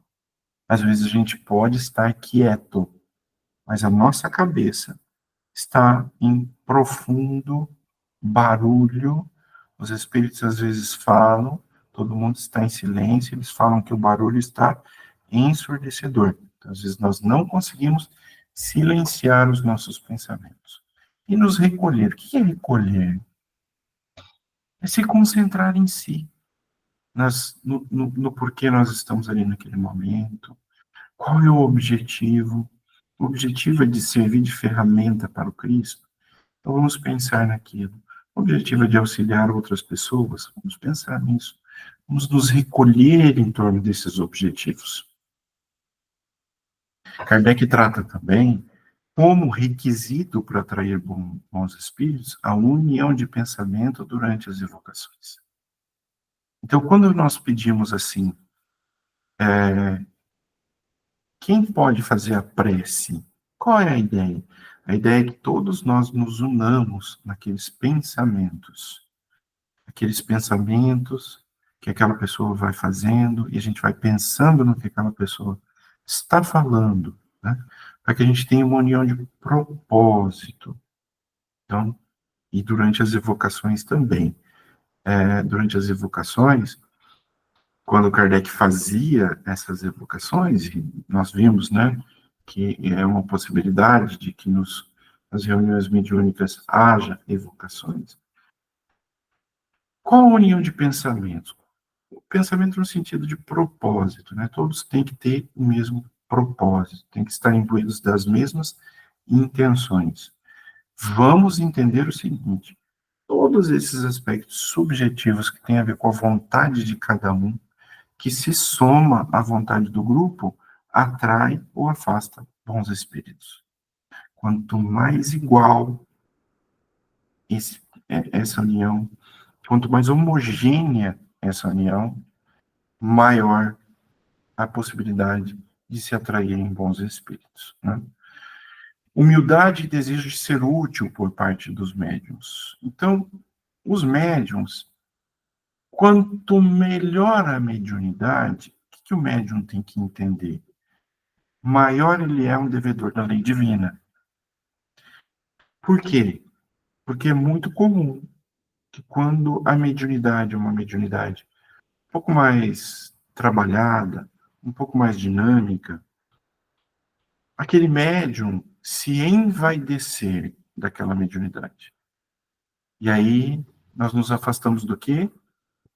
Às vezes a gente pode estar quieto, mas a nossa cabeça está em profundo barulho. Os espíritos às vezes falam, todo mundo está em silêncio, eles falam que o barulho está ensurdecedor. Então, às vezes nós não conseguimos silenciar os nossos pensamentos. E nos recolher. O que é recolher? É se concentrar em si, no porquê nós estamos ali naquele momento, Qual é o objetivo? O objetivo é de servir de ferramenta para o Cristo? Então vamos pensar naquilo. O objetivo é de auxiliar outras pessoas? Vamos pensar nisso. Vamos nos recolher em torno desses objetivos. Kardec trata também como requisito para atrair bons espíritos a união de pensamento durante as evocações. Então, quando nós pedimos assim, quem pode fazer a prece? Qual é a ideia? A ideia é que todos nós nos unamos naqueles pensamentos que aquela pessoa vai fazendo, e a gente vai pensando no que aquela pessoa está falando, né? Para que a gente tenha uma união de propósito. Então, e durante as evocações também. Durante as evocações, quando Kardec fazia essas evocações, e nós vimos, né, que é uma possibilidade de que nas reuniões mediúnicas haja evocações. Qual a união de pensamentos? O pensamento no sentido de propósito, né? Todos têm que ter o mesmo propósito, têm que estar imbuídos das mesmas intenções. Vamos entender o seguinte: todos esses aspectos subjetivos que têm a ver com a vontade de cada um, que se soma à vontade do grupo, atrai ou afasta bons espíritos. Quanto mais igual essa união, quanto mais homogênea essa união, maior a possibilidade de se atraírem bons espíritos, né? Humildade e desejo de ser útil por parte dos médiuns. Então, os médiuns, quanto melhor a mediunidade, o que o médium tem que entender? Maior ele é um devedor da lei divina. Por quê? Porque é muito comum que quando a mediunidade é uma mediunidade um pouco mais trabalhada, um pouco mais dinâmica, aquele médium se envaidecer daquela mediunidade. E aí nós nos afastamos do quê?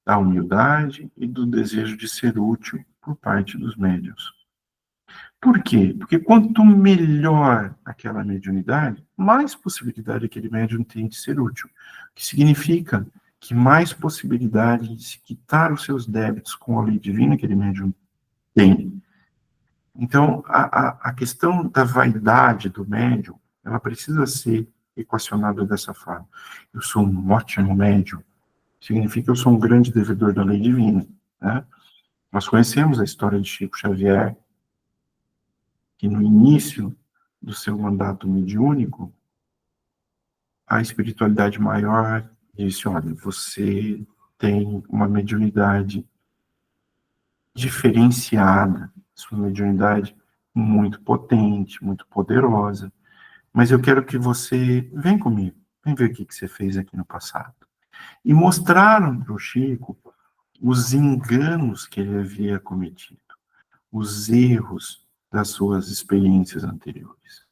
Da humildade e do desejo de ser útil por parte dos médiuns. Por quê? Porque quanto melhor aquela mediunidade, mais possibilidade aquele médium tem de ser útil. O que significa que mais possibilidade de se quitar os seus débitos com a lei divina aquele médium tem. Então, a questão da vaidade do médium, ela precisa ser equacionada dessa forma. Eu sou um ótimo médium, significa que eu sou um grande devedor da lei divina, né? Nós conhecemos a história de Chico Xavier, que no início do seu mandato mediúnico, a espiritualidade maior disse: olha, você tem uma mediunidade diferenciada, sua mediunidade muito potente, muito poderosa, mas eu quero que você vem comigo, vem ver o que você fez aqui no passado. E mostraram para o Chico os enganos que ele havia cometido, os erros das suas experiências anteriores.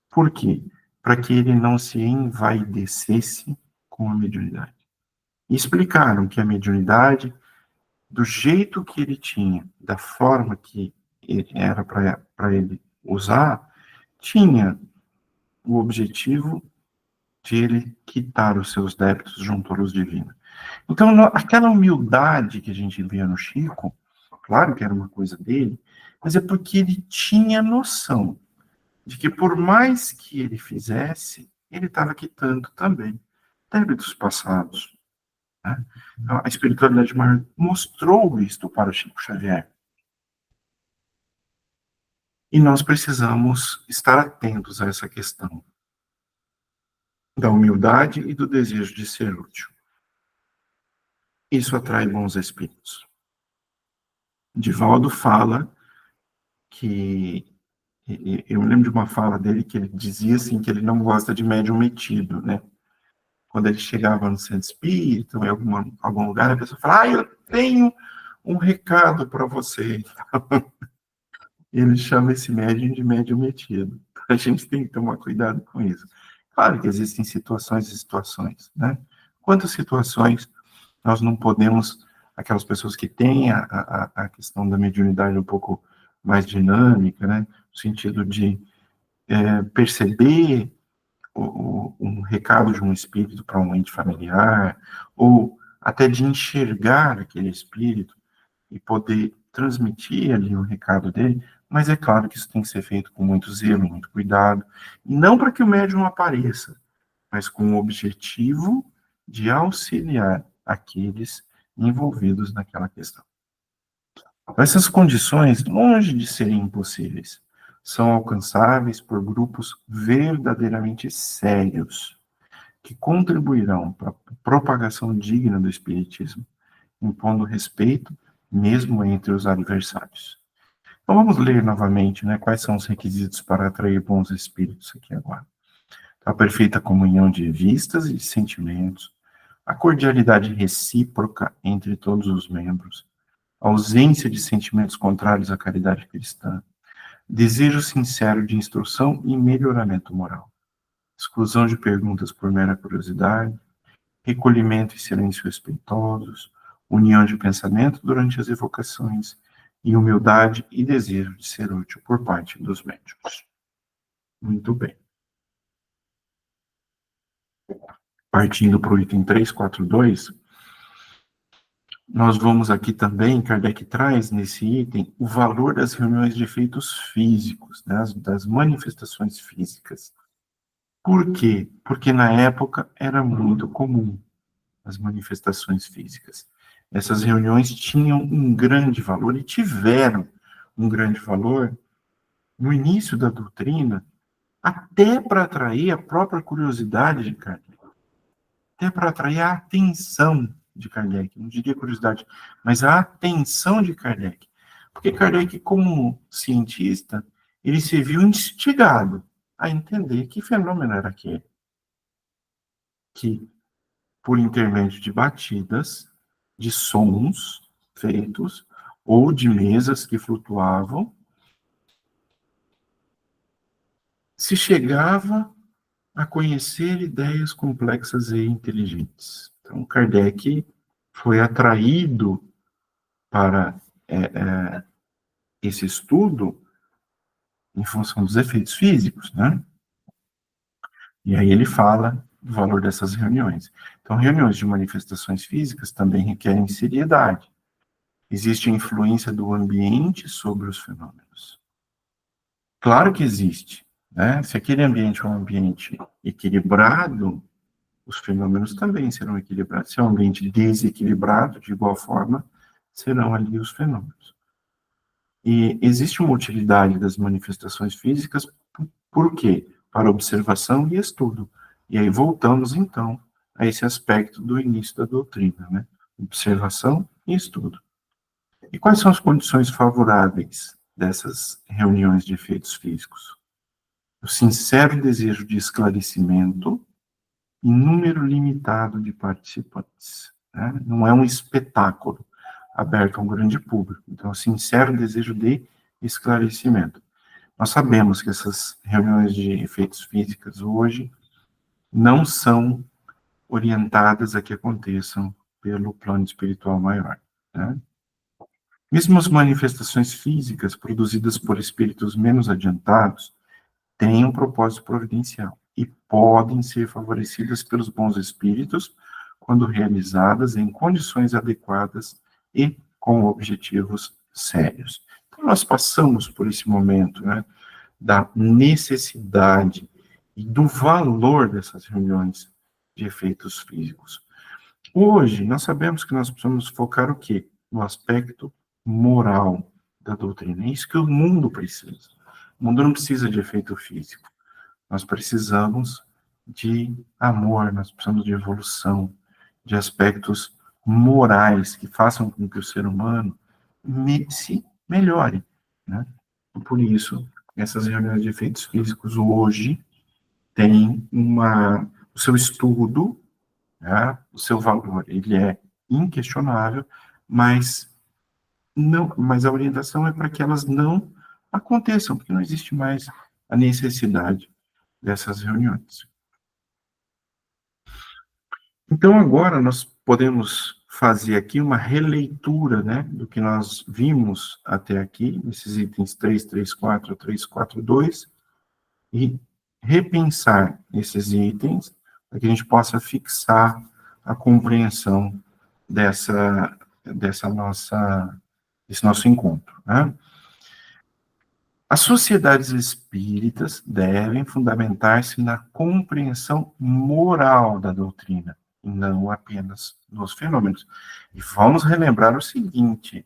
Por quê? Para que ele não se envaidecesse com a mediunidade. E explicaram que a mediunidade, do jeito que ele tinha, da forma que era para ele usar, tinha o objetivo de ele quitar os seus débitos junto à luz divina. Então, aquela humildade que a gente via no Chico, claro que era uma coisa dele, mas é porque ele tinha noção de que por mais que ele fizesse, ele estava quitando também débitos passados, né? A espiritualidade maior mostrou isto para o Chico Xavier. E nós precisamos estar atentos a essa questão da humildade e do desejo de ser útil. Isso atrai bons espíritos. Divaldo fala que, eu me lembro de uma fala dele que ele dizia assim, que ele não gosta de médium metido, né? Quando ele chegava no centro espírita, ou em algum lugar, a pessoa fala: eu tenho um recado para você. Ele chama esse médium de médium metido. A gente tem que tomar cuidado com isso. Claro que existem situações e situações, né? Quantas situações nós não podemos, aquelas pessoas que têm a questão da mediunidade um pouco mais dinâmica, né? No sentido de perceber um recado de um espírito para um ente familiar, ou até de enxergar aquele espírito e poder transmitir ali o recado dele, mas é claro que isso tem que ser feito com muito zelo, muito cuidado, e não para que o médium apareça, mas com o objetivo de auxiliar aqueles envolvidos naquela questão. Essas condições, longe de serem impossíveis, são alcançáveis por grupos verdadeiramente sérios, que contribuirão para a propagação digna do Espiritismo, impondo respeito mesmo entre os adversários. Então vamos ler novamente, né, quais são os requisitos para atrair bons espíritos aqui agora. A perfeita comunhão de vistas e de sentimentos, a cordialidade recíproca entre todos os membros, a ausência de sentimentos contrários à caridade cristã, desejo sincero de instrução e melhoramento moral, exclusão de perguntas por mera curiosidade, recolhimento e silêncio respeitosos, união de pensamento durante as evocações, e humildade e desejo de ser útil por parte dos médicos. Muito bem. Partindo para o item 342, nós vamos aqui também, Kardec traz nesse item o valor das reuniões de efeitos físicos, né, das manifestações físicas. Por quê? Porque na época era muito comum as manifestações físicas. Essas reuniões tinham um grande valor e tiveram um grande valor no início da doutrina, até para atrair a própria curiosidade de Kardec, até para atrair a atenção de Kardec, não diria curiosidade, mas a atenção de Kardec. Porque Kardec, como cientista, ele se viu instigado a entender que fenômeno era aquele. Que, por intermédio de batidas, de sons feitos, ou de mesas que flutuavam, se chegava a conhecer ideias complexas e inteligentes. Então, Kardec foi atraído para esse estudo em função dos efeitos físicos, né? E aí ele fala do valor dessas reuniões. Então, reuniões de manifestações físicas também requerem seriedade. Existe a influência do ambiente sobre os fenômenos. Claro que existe, né? Se aquele ambiente é um ambiente equilibrado, os fenômenos também serão equilibrados. Se é um ambiente desequilibrado, de igual forma, serão ali os fenômenos. E existe uma utilidade das manifestações físicas, por quê? Para observação e estudo. E aí voltamos, então, a esse aspecto do início da doutrina, né? Observação e estudo. E quais são as condições favoráveis dessas reuniões de efeitos físicos? O sincero desejo de esclarecimento e número limitado de participantes, né? Não é um espetáculo aberto a um grande público. Então, o sincero desejo de esclarecimento. Nós sabemos que essas reuniões de efeitos físicos hoje não são orientadas a que aconteçam pelo plano espiritual maior, né? Mesmo as manifestações físicas produzidas por espíritos menos adiantados têm um propósito providencial e podem ser favorecidas pelos bons espíritos quando realizadas em condições adequadas e com objetivos sérios. Então, nós passamos por esse momento, né, da necessidade e do valor dessas reuniões de efeitos físicos. Hoje, nós sabemos que nós precisamos focar o quê? No aspecto moral da doutrina. É isso que o mundo precisa. O mundo não precisa de efeito físico. Nós precisamos de amor, nós precisamos de evolução, de aspectos morais que façam com que o ser humano se melhore, né? Por isso, essas reuniões de efeitos físicos hoje têm o seu estudo, né? O seu valor, ele é inquestionável, mas a orientação é para que elas não aconteçam, porque não existe mais a necessidade dessas reuniões. Então, agora nós podemos fazer aqui uma releitura, né, do que nós vimos até aqui, nesses itens 3, 3, 4, 3, 4, 2, e repensar esses itens para que a gente possa fixar a compreensão desse nosso encontro, né? As sociedades espíritas devem fundamentar-se na compreensão moral da doutrina, e não apenas nos fenômenos. E vamos relembrar o seguinte: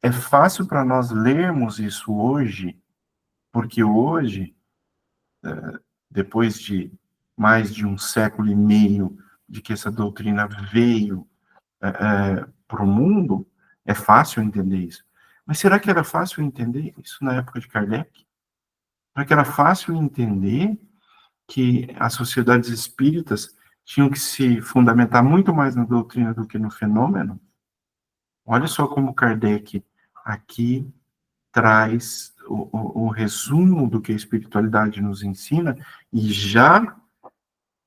é fácil para nós lermos isso hoje, porque hoje, depois de mais de um século e meio de que essa doutrina veio para o mundo, é fácil entender isso. Mas será que era fácil entender isso na época de Kardec? Será que era fácil entender que as sociedades espíritas tinham que se fundamentar muito mais na doutrina do que no fenômeno? Olha só como Kardec aqui traz o resumo do que a espiritualidade nos ensina e já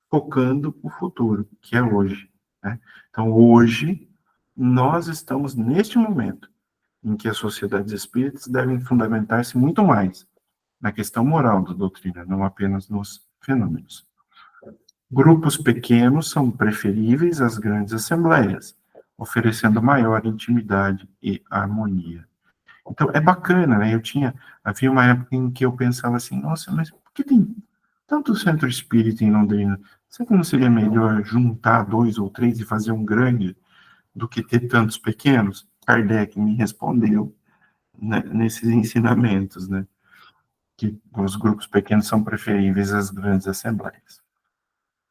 focando o futuro, que é hoje, né? Então, hoje, nós estamos neste momento em que as sociedades espíritas devem fundamentar-se muito mais na questão moral da doutrina, não apenas nos fenômenos. Grupos pequenos são preferíveis às grandes assembleias, oferecendo maior intimidade e harmonia. Então, é bacana, né? Havia uma época em que eu pensava assim, nossa, mas por que tem tanto centro espírita em Londrina? Será que não seria melhor juntar 2 ou 3 e fazer um grande do que ter tantos pequenos? Kardec me respondeu, né, nesses ensinamentos, né? Que os grupos pequenos são preferíveis às grandes assembleias.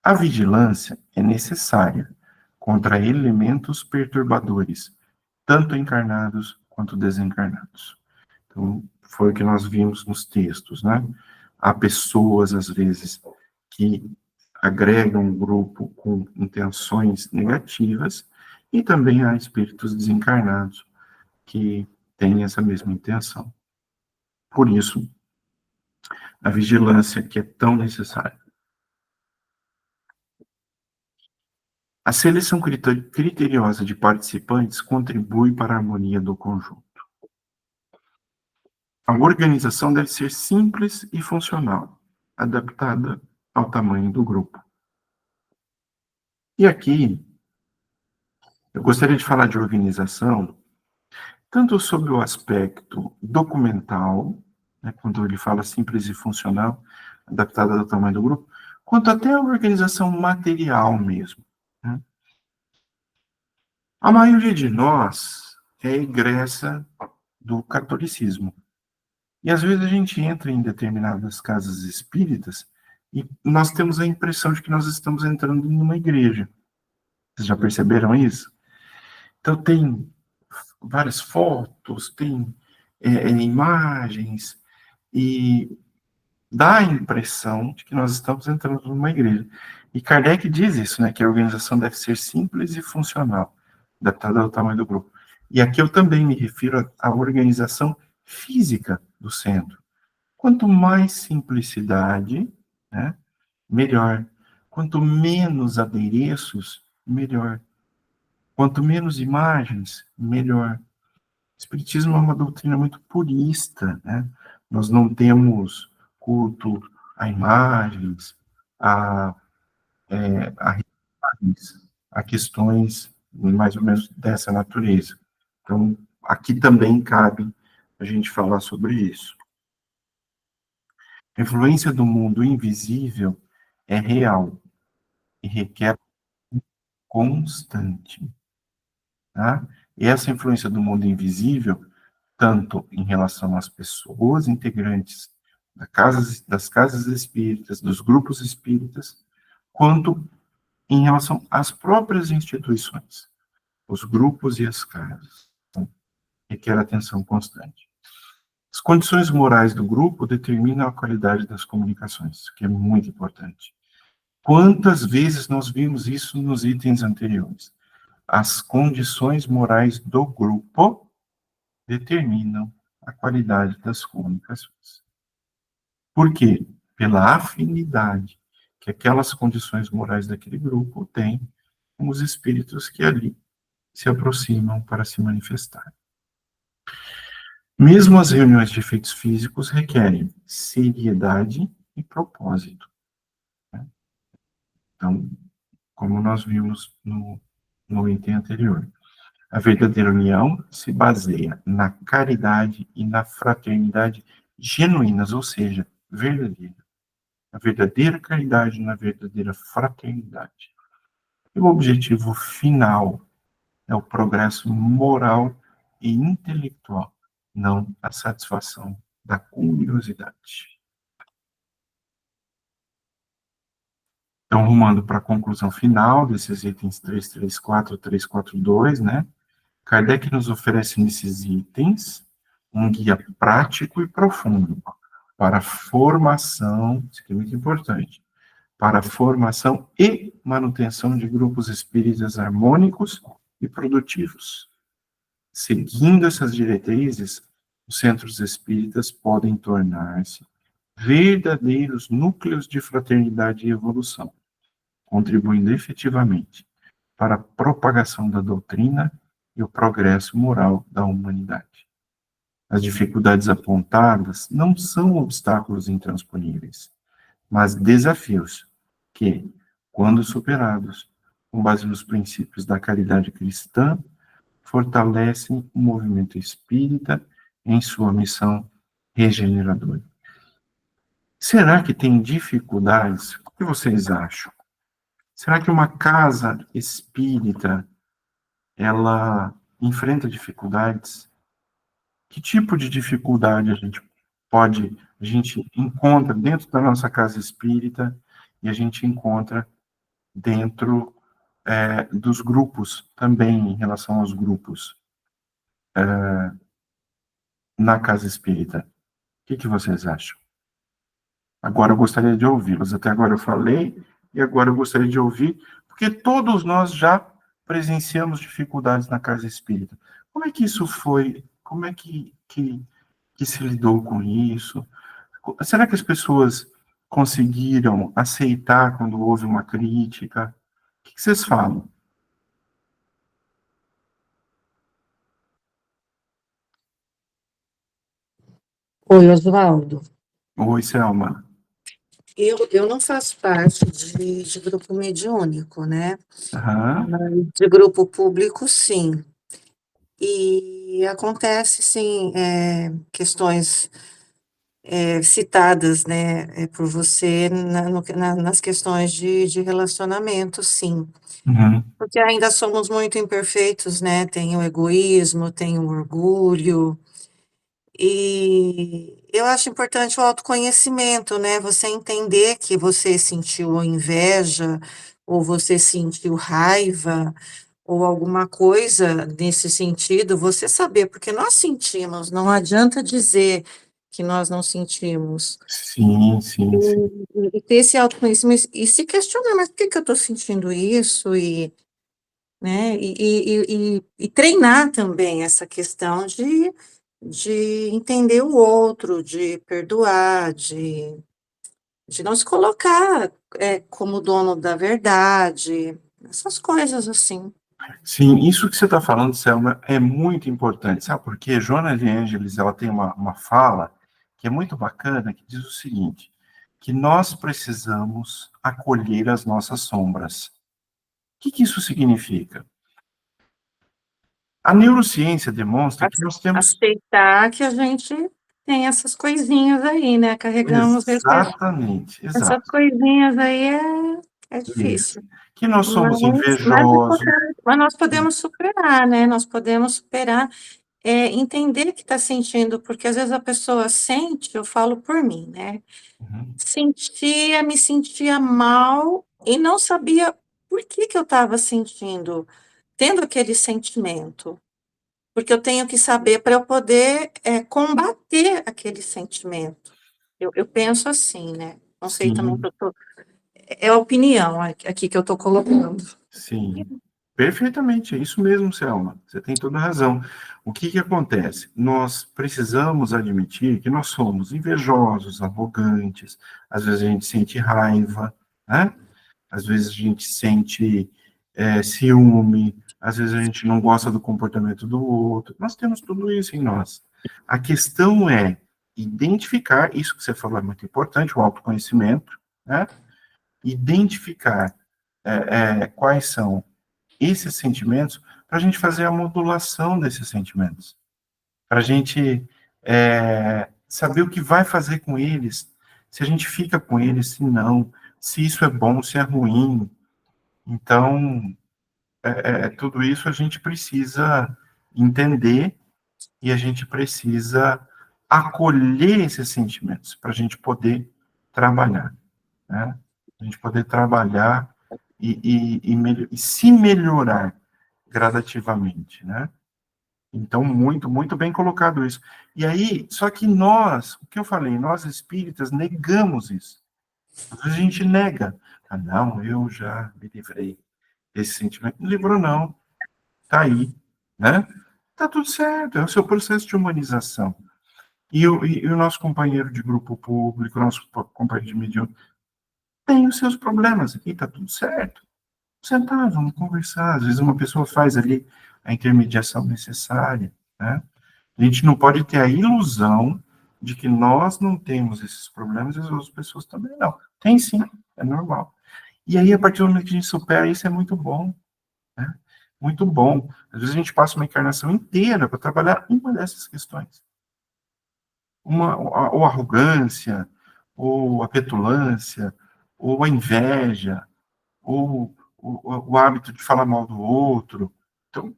A vigilância é necessária contra elementos perturbadores, tanto encarnados quanto desencarnados. Então, foi o que nós vimos nos textos, né? Há pessoas, às vezes, que agregam o grupo com intenções negativas, e também há espíritos desencarnados que têm essa mesma intenção. Por isso, a vigilância que é tão necessária. A seleção criteriosa de participantes contribui para a harmonia do conjunto. A organização deve ser simples e funcional, adaptada ao tamanho do grupo. E aqui, eu gostaria de falar de organização, tanto sobre o aspecto documental, né, quando ele fala simples e funcional, adaptada ao tamanho do grupo, quanto até a organização material mesmo, né? A maioria de nós é egressa do catolicismo. E às vezes a gente entra em determinadas casas espíritas e nós temos a impressão de que nós estamos entrando numa igreja. Vocês já perceberam isso? Então tem várias fotos, tem imagens, e dá a impressão de que nós estamos entrando numa igreja. E Kardec diz isso, né, que a organização deve ser simples e funcional, adaptada ao tamanho do grupo. E aqui eu também me refiro à organização física do centro. Quanto mais simplicidade, né, melhor. Quanto menos adereços, melhor. Quanto menos imagens, melhor. O Espiritismo é uma doutrina muito purista, né? Nós não temos culto a imagens, a, a questões mais ou menos dessa natureza. Então, aqui também cabe a gente falar sobre isso. A influência do mundo invisível é real e requer constante, tá? E essa influência do mundo invisível, tanto em relação às pessoas integrantes das casas espíritas, dos grupos espíritas, quanto em relação às próprias instituições, os grupos e as casas. Então, requer atenção constante. As condições morais do grupo determinam a qualidade das comunicações, que é muito importante. Quantas vezes nós vimos isso nos itens anteriores? As condições morais do grupo determinam a qualidade das comunicações. Por quê? Pela afinidade que aquelas condições morais daquele grupo têm com os espíritos que ali se aproximam para se manifestar. Mesmo as reuniões de efeitos físicos requerem seriedade e propósito, né? Então, como nós vimos no item anterior, a verdadeira união se baseia na caridade e na fraternidade genuínas, ou seja, verdadeira. A verdadeira caridade na verdadeira fraternidade. E o objetivo final é o progresso moral e intelectual, não a satisfação da curiosidade. Então, rumando para a conclusão final desses itens 334, 342, né? Kardec nos oferece nesses itens um guia prático e profundo para a formação, isso aqui é muito importante, para a formação e manutenção de grupos espíritas harmônicos e produtivos. Seguindo essas diretrizes, os centros espíritas podem tornar-se verdadeiros núcleos de fraternidade e evolução, contribuindo efetivamente para a propagação da doutrina e o progresso moral da humanidade. As dificuldades apontadas não são obstáculos intransponíveis, mas desafios que, quando superados, com base nos princípios da caridade cristã, fortalecem o movimento espírita em sua missão regeneradora. Será que tem dificuldades? O que vocês acham? Será que uma casa espírita, ela enfrenta dificuldades? Que tipo de dificuldade a gente encontra dentro da nossa casa espírita e a gente encontra dentro dos grupos, também em relação aos grupos na casa espírita? O que vocês acham? Agora eu gostaria de ouvi-los. Até agora eu falei, e agora eu gostaria de ouvir, porque todos nós já presenciamos dificuldades na casa espírita. Como é que isso foi? Como é que se lidou com isso? Será que as pessoas conseguiram aceitar quando houve uma crítica? O que vocês falam? Oi, Oswaldo. Oi, Selma. Eu não faço parte de grupo mediúnico, né? Aham. Mas de grupo público, sim. E acontece, sim, questões citadas, né, por você nas questões de relacionamento, sim. Uhum. Porque ainda somos muito imperfeitos, né? Tem o egoísmo, tem o orgulho. E eu acho importante o autoconhecimento, né? Você entender que você sentiu inveja, ou você sentiu raiva, ou alguma coisa nesse sentido, você saber, porque nós sentimos, não adianta dizer que nós não sentimos. Sim, sim, sim. E ter esse autoconhecimento e se questionar, mas por que que eu estou sentindo isso? E, né? E treinar também essa questão de entender o outro, de perdoar, de não se colocar como dono da verdade, essas coisas assim. Sim, isso que você está falando, Selma, é muito importante. Sabe por quê? Joana de Ângeles, ela tem uma fala que é muito bacana, que diz o seguinte, que nós precisamos acolher as nossas sombras. O que isso significa? A neurociência demonstra que nós temos... Aceitar que a gente tem essas coisinhas aí, né? Carregamos Exatamente, essas exato. coisinhas aí é Isso. difícil. Que nós somos invejosos. Mas nós podemos superar, né? Nós podemos superar, entender que está sentindo, porque às vezes a pessoa sente, eu falo por mim, né? Uhum. Me sentia mal e não sabia por que que eu estava sentindo, tendo aquele sentimento. Porque eu tenho que saber para eu poder combater aquele sentimento. Eu penso assim, né? Não sei também se Sim, eu tô, é a opinião aqui que eu estou colocando. sim. Perfeitamente, é isso mesmo, Selma. Você tem toda a razão. O que acontece? Nós precisamos admitir que nós somos invejosos, arrogantes, às vezes a gente sente raiva, né? Às vezes a gente sente ciúme, às vezes a gente não gosta do comportamento do outro, nós temos tudo isso em nós. A questão é identificar, isso que você falou é muito importante, o autoconhecimento, né? Identificar quais são esses sentimentos, para a gente fazer a modulação desses sentimentos, para a gente saber o que vai fazer com eles, se a gente fica com eles, se não, se isso é bom, se é ruim. Então, tudo isso a gente precisa entender e a gente precisa acolher esses sentimentos para a gente poder trabalhar, né? A gente poder trabalhar e se melhorar gradativamente, né? Então, muito, muito bem colocado isso. E aí, só que nós, o que eu falei, nós espíritas negamos isso. Às vezes a gente nega. Ah, não, eu já me livrei desse sentimento. Não livrou, não. Tá aí, né? Tá tudo certo, é o seu processo de humanização. E o nosso companheiro de grupo público, o nosso companheiro de mediúnico, tem os seus problemas aqui, tá tudo certo. Sentar, vamos conversar. Às vezes uma pessoa faz ali a intermediação necessária, né? A gente não pode ter a ilusão de que nós não temos esses problemas e as outras pessoas também não. Tem sim, é normal. E aí, a partir do momento que a gente supera isso, é muito bom, né? Muito bom. Às vezes a gente passa uma encarnação inteira para trabalhar uma dessas questões. Ou a arrogância, ou a petulância, ou a inveja, ou o hábito de falar mal do outro. Então,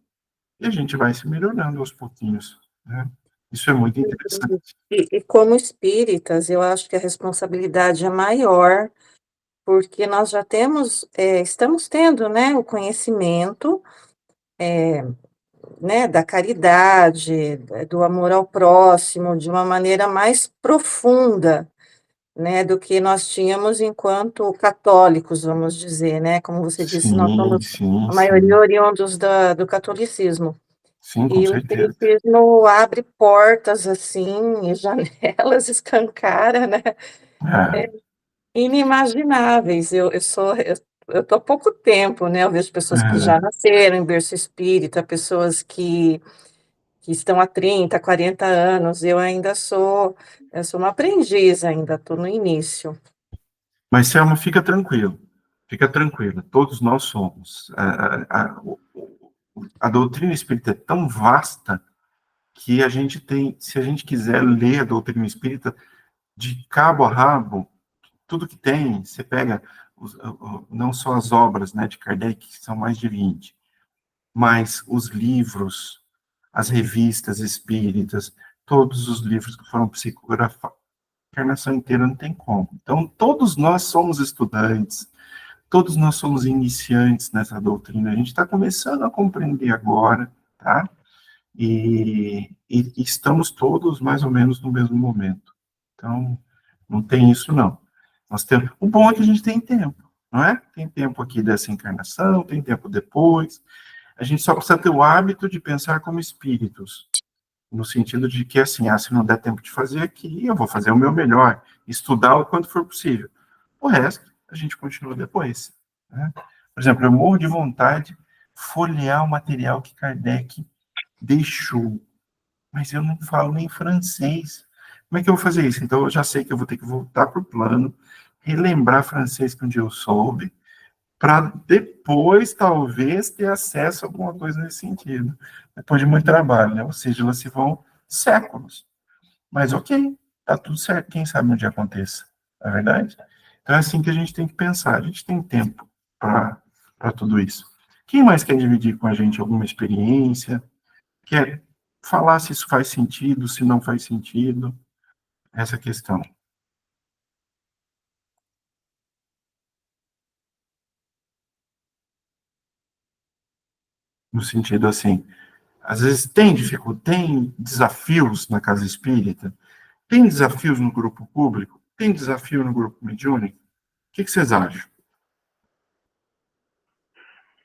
e a gente vai se melhorando aos pouquinhos, né? Isso é muito interessante. E como espíritas, eu acho que a responsabilidade é maior, porque nós já temos, estamos tendo, né, o conhecimento, né, da caridade, do amor ao próximo, de uma maneira mais profunda, né, do que nós tínhamos enquanto católicos, vamos dizer, né, como você disse, nós Sim, somos sim, a maioria sim. oriundos do catolicismo. Sim, com E o certeza. espiritismo abre portas, assim, e janelas, escancara, né, É, inimagináveis. Eu tô há pouco tempo, né, eu vejo pessoas que já é. nasceram em berço espírita, pessoas que estão há 30, 40 anos, eu sou uma aprendiz ainda, estou no início. Mas, Selma, fica tranquilo, todos nós somos. A doutrina espírita é tão vasta que a gente tem, se a gente quiser ler a doutrina espírita de cabo a rabo, tudo que tem, você pega não só as obras, né, de Kardec, que são mais de 20, mas os livros, as revistas espíritas, todos os livros que foram psicografados, a encarnação inteira não tem como. Então, todos nós somos estudantes, todos nós somos iniciantes nessa doutrina, a gente está começando a compreender agora, tá? E estamos todos mais ou menos no mesmo momento. Então, não tem isso, não. Nós temos, o bom é que a gente tem tempo, não é? Tem tempo aqui dessa encarnação, tem tempo depois. A gente só precisa ter o hábito de pensar como espíritos, no sentido de que, assim, se não der tempo de fazer aqui, eu vou fazer o meu melhor, estudar o quanto for possível. O resto, a gente continua depois, né? Por exemplo, eu morro de vontade de folhear o material que Kardec deixou, mas eu não falo nem francês. Como é que eu vou fazer isso? Então, eu já sei que eu vou ter que voltar para o plano, relembrar francês que um dia eu soube, para depois, talvez, ter acesso a alguma coisa nesse sentido. Depois de muito trabalho, né? Ou seja, lá se vão séculos. Mas ok, tá tudo certo, quem sabe onde aconteça, não é verdade? Então é assim que a gente tem que pensar, a gente tem tempo para tudo isso. Quem mais quer dividir com a gente alguma experiência? Quer falar se isso faz sentido, se não faz sentido? Essa questão. No sentido assim, às vezes tem desafios na casa espírita, tem desafios no grupo público, tem desafio no grupo mediúnico. O que vocês acham?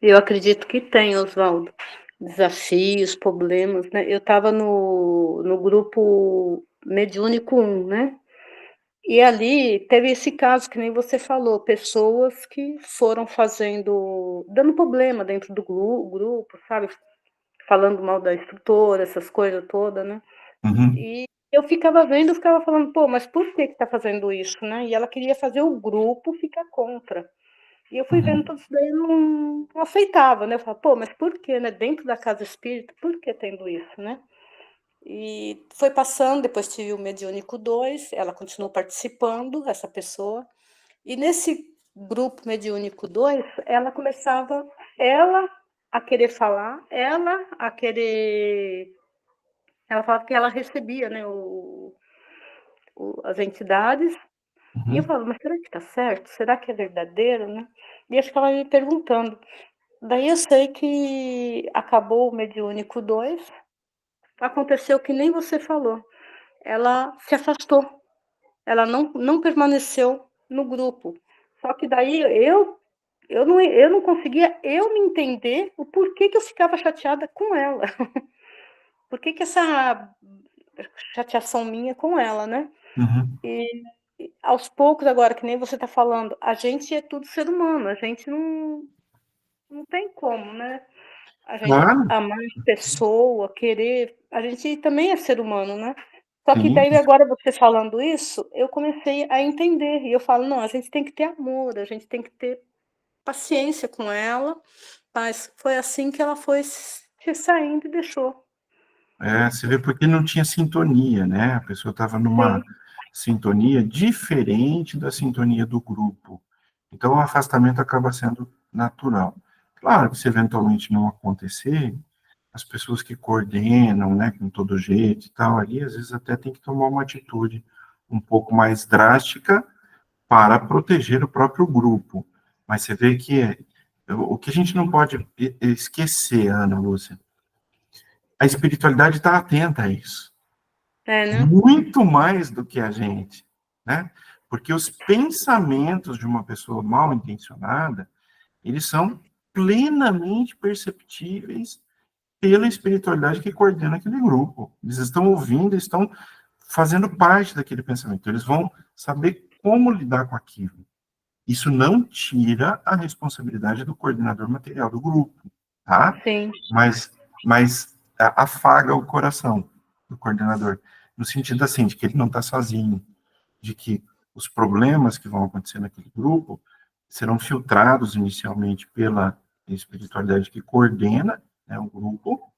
Eu acredito que tem, Oswaldo. Desafios, problemas, né? Eu estava no grupo Mediúnico 1, né? E ali teve esse caso que nem você falou, pessoas que foram dando problema dentro do grupo, sabe, falando mal da instrutora, essas coisas todas, né. Uhum, E eu ficava vendo, eu ficava falando: "Pô, mas por que que tá fazendo isso, né?" E ela queria fazer o grupo ficar contra. E eu fui vendo uhum, tudo isso daí, eu não aceitava, né, eu falava: "Pô, mas por que, né, dentro da casa espírita, por que tendo isso, né?" E foi passando, depois tive o Mediúnico 2, ela continuou participando, essa pessoa, e nesse grupo Mediúnico 2, ela a querer falar, ela falava que ela recebia, né, as entidades, e eu uhum. falava: "Mas será que está certo? Será que é verdadeiro, né?" E eu ficava me perguntando. Daí eu sei que acabou o Mediúnico 2, aconteceu que nem você falou, ela se afastou, ela não permaneceu no grupo. Só que daí eu não conseguia eu me entender o porquê que eu ficava chateada com ela. Por que que essa chateação minha com ela, né. Uhum. E aos poucos agora, que nem você está falando, a gente é tudo ser humano, a gente não tem como, né, a gente Claro, amar a pessoa, querer, a gente também é ser humano, né. Só que sim. daí agora você falando isso, eu comecei a entender, e eu falo: "Não, a gente tem que ter amor, a gente tem que ter paciência com ela", mas foi assim que ela foi se saindo e deixou. É, você vê porque não tinha sintonia, né? A pessoa estava Sim, numa sintonia diferente da sintonia do grupo. Então, o afastamento acaba sendo natural. Claro que se eventualmente não acontecer, as pessoas que coordenam, né, com todo jeito e tal, ali, às vezes até tem que tomar uma atitude um pouco mais drástica para proteger o próprio grupo. Mas você vê que o que a gente não pode esquecer, Ana Lúcia, a espiritualidade está atenta a isso, é, né. muito mais do que a gente, né? Porque os pensamentos de uma pessoa mal intencionada, eles são plenamente perceptíveis pela espiritualidade que coordena aquele grupo. Eles estão ouvindo, estão fazendo parte daquele pensamento. Eles vão saber como lidar com aquilo. Isso não tira a responsabilidade do coordenador material do grupo, tá? Sim. Mas afaga o coração do coordenador, no sentido assim, de que ele não está sozinho, de que os problemas que vão acontecer naquele grupo serão filtrados inicialmente pela espiritualidade que coordena, né, o grupo,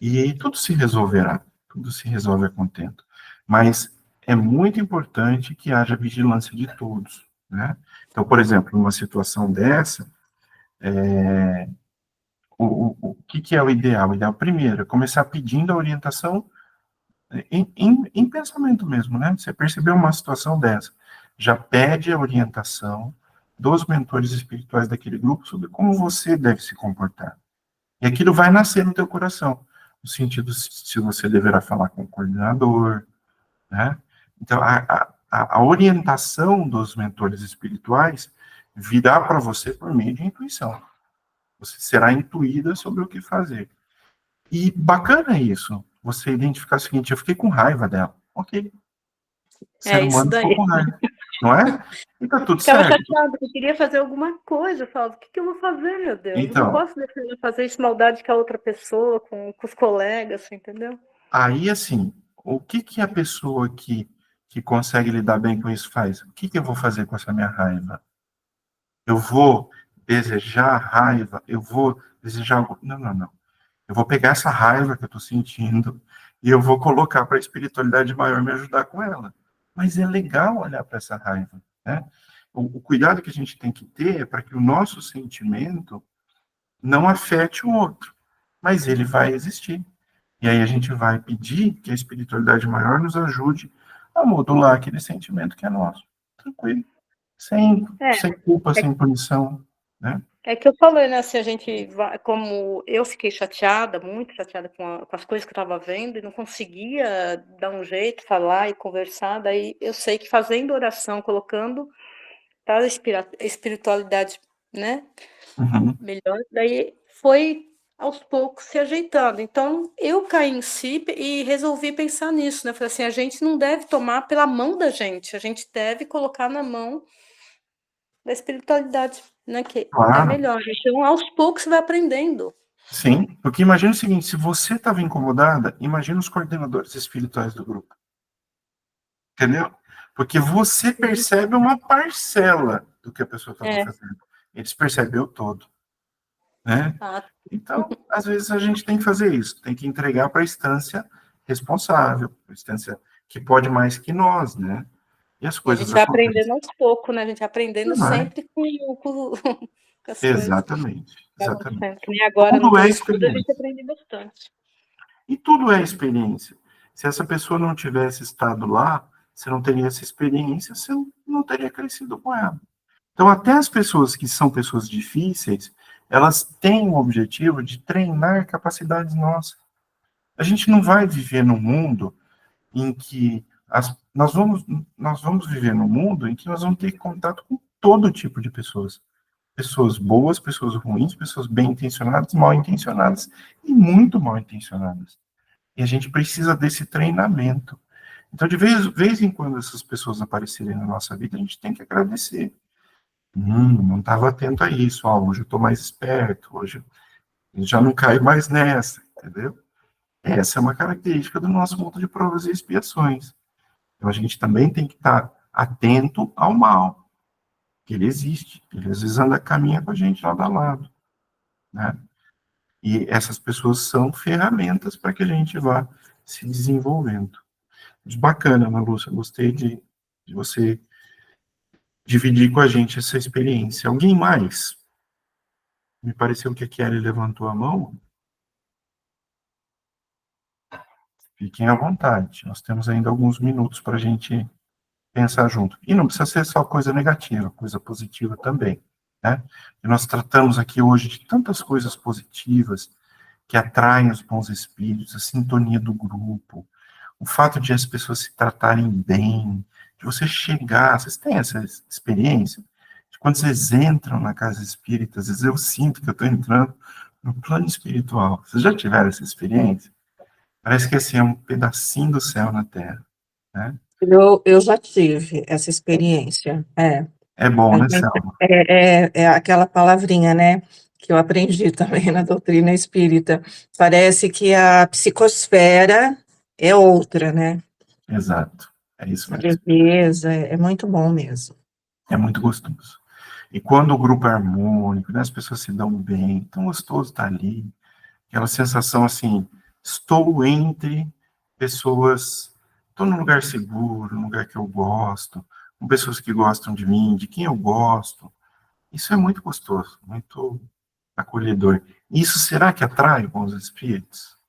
e tudo se resolverá, tudo se resolve a contento. Mas é muito importante que haja vigilância de todos, né? Então, por exemplo, numa situação dessa, o que é o ideal? O ideal, primeiro, é começar pedindo a orientação em pensamento mesmo, né? Você percebeu uma situação dessa, já pede a orientação dos mentores espirituais daquele grupo sobre como você deve se comportar. E aquilo vai nascer no teu coração, no sentido se você deverá falar com o coordenador, né? Então, a orientação dos mentores espirituais virá para você por meio de intuição. Você será intuída sobre o que fazer. E bacana isso, você identificar o seguinte, eu fiquei com raiva dela. Ok, o ser É isso humano ficou daí. com raiva, não é? E tá tudo Ficava certo. chateada, porque eu queria fazer alguma coisa, eu falava: "O que que eu vou fazer, meu Deus? Eu não Então, posso deixar ela fazer isso, maldade com a outra pessoa, com os colegas", entendeu? aí assim, o que que a pessoa que consegue lidar bem com isso faz? O que que eu vou fazer com essa minha raiva? Eu vou desejar raiva? Eu vou desejar algo? Não, não, não. Eu vou pegar essa raiva que eu estou sentindo e eu vou colocar para a espiritualidade maior me ajudar com ela. Mas é legal olhar para essa raiva, né? O cuidado que a gente tem que ter é para que o nosso sentimento não afete o outro, mas ele vai existir. E aí a gente vai pedir que a espiritualidade maior nos ajude a modular aquele sentimento que é nosso. Tranquilo. É, Sem culpa, é sem punição, né? é que eu falei, né, se a gente vai, como eu fiquei chateada, muito chateada com as coisas que eu estava vendo e não conseguia dar um jeito, falar e conversar, daí eu sei que fazendo oração, colocando para a espiritualidade, né, Uhum. melhor, daí foi aos poucos se ajeitando. Então, eu caí em si e resolvi pensar nisso, né? Falei assim, a gente não deve tomar pela mão da gente, a gente deve colocar na mão da espiritualidade, né? Que é Claro, melhor. Então, aos poucos você vai aprendendo. sim. Porque imagina o seguinte, se você estava incomodada, imagina os coordenadores espirituais do grupo. Entendeu? Porque você percebe uma parcela do que a pessoa estava É. fazendo. Eles percebem o todo, né? Ah, Então, às vezes a gente tem que fazer isso, tem que entregar para a instância responsável, para a instância que pode mais que nós, né? E as e a gente coisas vai acontecem. aprendendo aos poucos, né? A gente vai aprendendo Vai. sempre com as coisas Exatamente, que exatamente. acontecem. Que nem agora no Tudo é teu estudo, a gente experiência. aprende bastante. E tudo é experiência. Se essa pessoa não tivesse estado lá, você não teria essa experiência, você não teria crescido com ela. Então, até as pessoas que são pessoas difíceis, elas têm o objetivo de treinar capacidades nossas. A gente não vai viver num mundo em que nós vamos viver num mundo em que nós vamos ter contato com todo tipo de pessoas. Pessoas boas, pessoas ruins, pessoas bem intencionadas, mal intencionadas e muito mal intencionadas. E a gente precisa desse treinamento. Então, de vez em quando essas pessoas aparecerem na nossa vida, a gente tem que agradecer. Não estava atento a isso. Hoje eu estou mais esperto, hoje eu já não caio mais nessa, entendeu? Essa é uma característica do nosso mundo de provas e expiações. Então a gente também tem que estar atento ao mal, que ele existe, ele às vezes anda, caminha com a gente lado a lado, né? E essas pessoas são ferramentas para que a gente vá se desenvolvendo. Bacana, Ana Lúcia, gostei de você dividir com a gente essa experiência. Alguém mais? Me pareceu que a Kelly levantou a mão. Fiquem à vontade. Nós temos ainda alguns minutos para a gente pensar junto. E não precisa ser só coisa negativa, coisa positiva também, né? E nós tratamos aqui hoje de tantas coisas positivas que atraem os bons espíritos, a sintonia do grupo, o fato de as pessoas se tratarem bem, de você chegar, vocês têm essa experiência? De quando vocês entram na casa espírita, às vezes eu sinto que eu estou entrando no plano espiritual. Vocês já tiveram essa experiência? Parece que assim, é um pedacinho do céu na Terra, né? Eu já tive essa experiência. É bom, A né, gente, Selma? é aquela palavrinha, né, que eu aprendi também na doutrina espírita. Parece que a psicosfera é outra, né? Exato. É isso A mesmo. leveza, é muito bom mesmo. É muito gostoso. E quando o grupo é harmônico, né, as pessoas se dão bem, tão gostoso estar ali. Aquela sensação assim, estou entre pessoas, estou num lugar seguro, num lugar que eu gosto, com pessoas que gostam de mim, de quem eu gosto. Isso é muito gostoso, muito acolhedor. Isso será que atrai bons espíritos?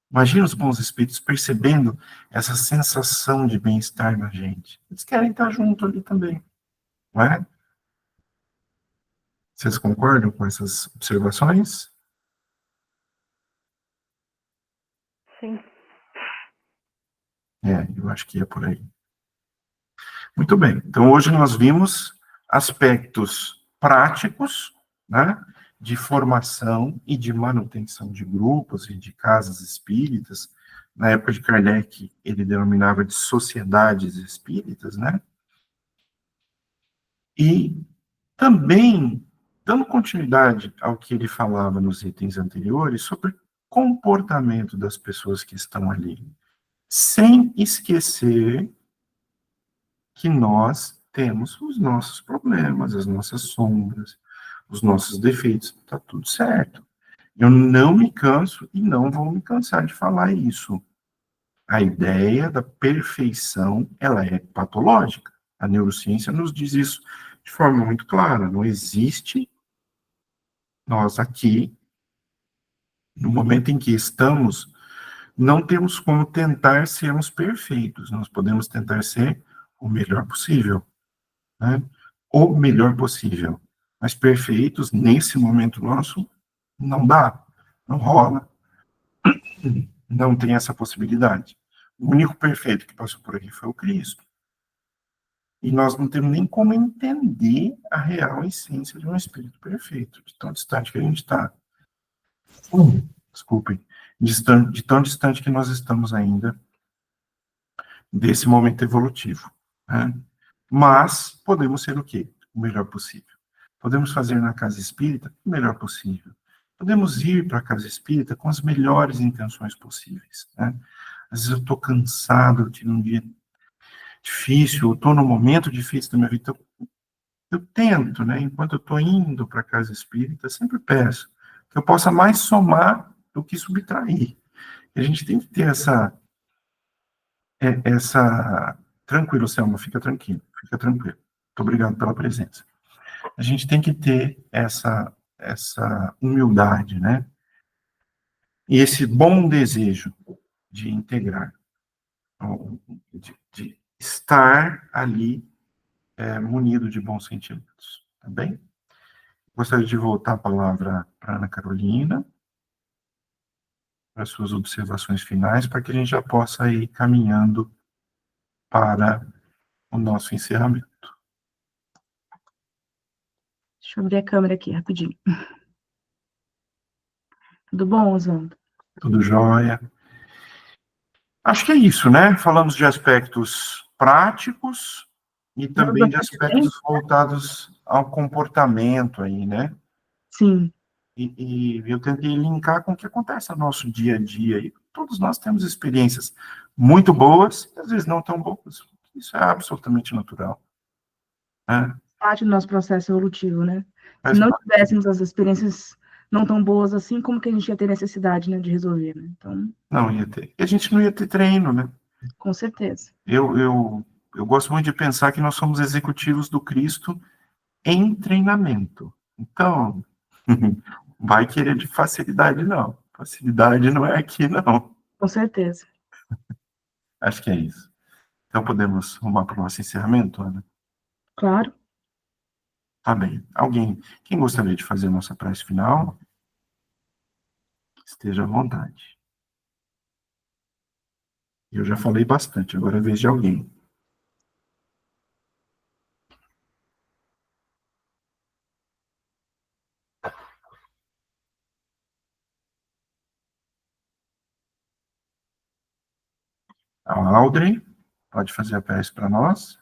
Imagina os bons espíritos percebendo essa sensação de bem-estar na gente. Eles querem estar junto ali também, não é? Vocês concordam com essas observações? Sim. Eu acho que é por aí. Muito bem. Então, hoje nós vimos aspectos práticos, né, de formação e de manutenção de grupos e de casas espíritas. Na época de Kardec, ele denominava de sociedades espíritas, né? E também, dando continuidade ao que ele falava nos itens anteriores, sobre comportamento das pessoas que estão ali, sem esquecer que nós temos os nossos problemas, as nossas sombras, os nossos defeitos, está tudo certo. Eu não me canso e não vou me cansar de falar isso. A ideia da perfeição, ela é patológica. A neurociência nos diz isso de forma muito clara. Não existe nós aqui, no momento em que estamos, não temos como tentar sermos perfeitos. Nós podemos tentar ser o melhor possível, né? O melhor possível. Mas perfeitos, nesse momento nosso, não dá, não rola, não tem essa possibilidade. O único perfeito que passou por aqui foi o Cristo. E nós não temos nem como entender a real essência de um espírito perfeito, de tão distante que a gente está. desculpem, de tão distante que nós estamos ainda desse momento evolutivo, né? Mas podemos ser o quê? O melhor possível. Podemos fazer na casa espírita o melhor possível. Podemos ir para a casa espírita com as melhores intenções possíveis, né? Às vezes eu estou cansado, eu tive um dia difícil, eu estou num momento difícil da minha vida, eu tento, né, enquanto eu estou indo para a casa espírita, sempre peço que eu possa mais somar do que subtrair. E a gente tem que ter tranquilo, Selma, fica tranquilo, fica tranquilo. Muito obrigado pela presença. A gente tem que ter essa humildade, né? E esse bom desejo de integrar, de estar ali munido de bons sentimentos, tá bem? Gostaria de voltar a palavra para Ana Carolina, para suas observações finais, para que a gente já possa ir caminhando para o nosso encerramento. Deixa eu abrir a câmera aqui, rapidinho. Tudo bom, Oswaldo? Tudo jóia? Acho que é isso, né? Falamos de aspectos práticos e também de aspectos voltados ao comportamento aí, né? Sim. E eu tentei linkar com o que acontece no nosso dia a dia. E todos nós temos experiências muito boas e às vezes não tão boas. Isso é absolutamente natural, né? Parte do nosso processo evolutivo, né? Faz Se não parte. tivéssemos as experiências não tão boas assim, como que a gente ia ter necessidade, né, de resolver, né? Então, Não ia ter. E a gente não ia ter treino, né? com certeza. Eu gosto muito de pensar que nós somos executivos do Cristo em treinamento. Então, vai querer de facilidade, não. Facilidade não é aqui, não. Com certeza. Acho que é isso. Então, podemos arrumar para o nosso encerramento, Ana? Claro. Tá bem. Quem gostaria de fazer a nossa prece final? Esteja à vontade. Eu já falei bastante, agora é a vez de alguém. A Audrey, pode fazer a prece para nós?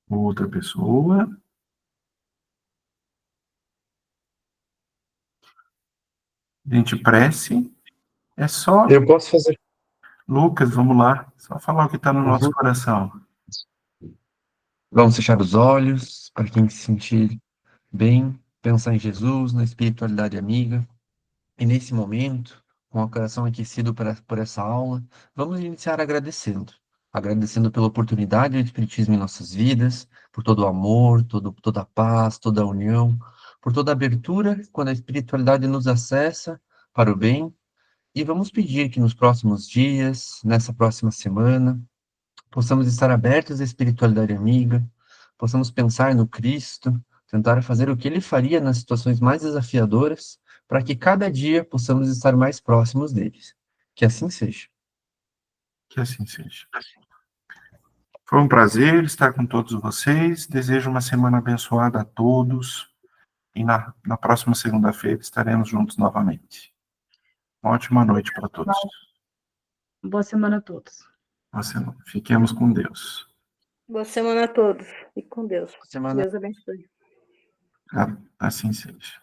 Outra pessoa. Gente, prece é só... Eu posso fazer. Lucas, vamos lá. Só falar o que está no nosso Uhum. coração. Vamos fechar os olhos para quem se sentir bem, pensar em Jesus, na espiritualidade amiga. E nesse momento, com o coração aquecido por essa aula, vamos iniciar agradecendo. Agradecendo pela oportunidade do Espiritismo em nossas vidas, por todo o amor, toda a paz, toda a união, por toda a abertura quando a espiritualidade nos acessa para o bem. E vamos pedir que nos próximos dias, nessa próxima semana, possamos estar abertos à espiritualidade amiga, possamos pensar no Cristo, tentar fazer o que ele faria nas situações mais desafiadoras, para que cada dia possamos estar mais próximos deles. Que assim seja. Que assim seja. Foi um prazer estar com todos vocês. Desejo uma semana abençoada a todos. E na próxima segunda-feira estaremos juntos novamente. Uma ótima noite para todos. Boa semana a todos. Fiquemos com Deus. Boa semana a todos. Fique com Deus. Semana Deus abençoe. Assim seja.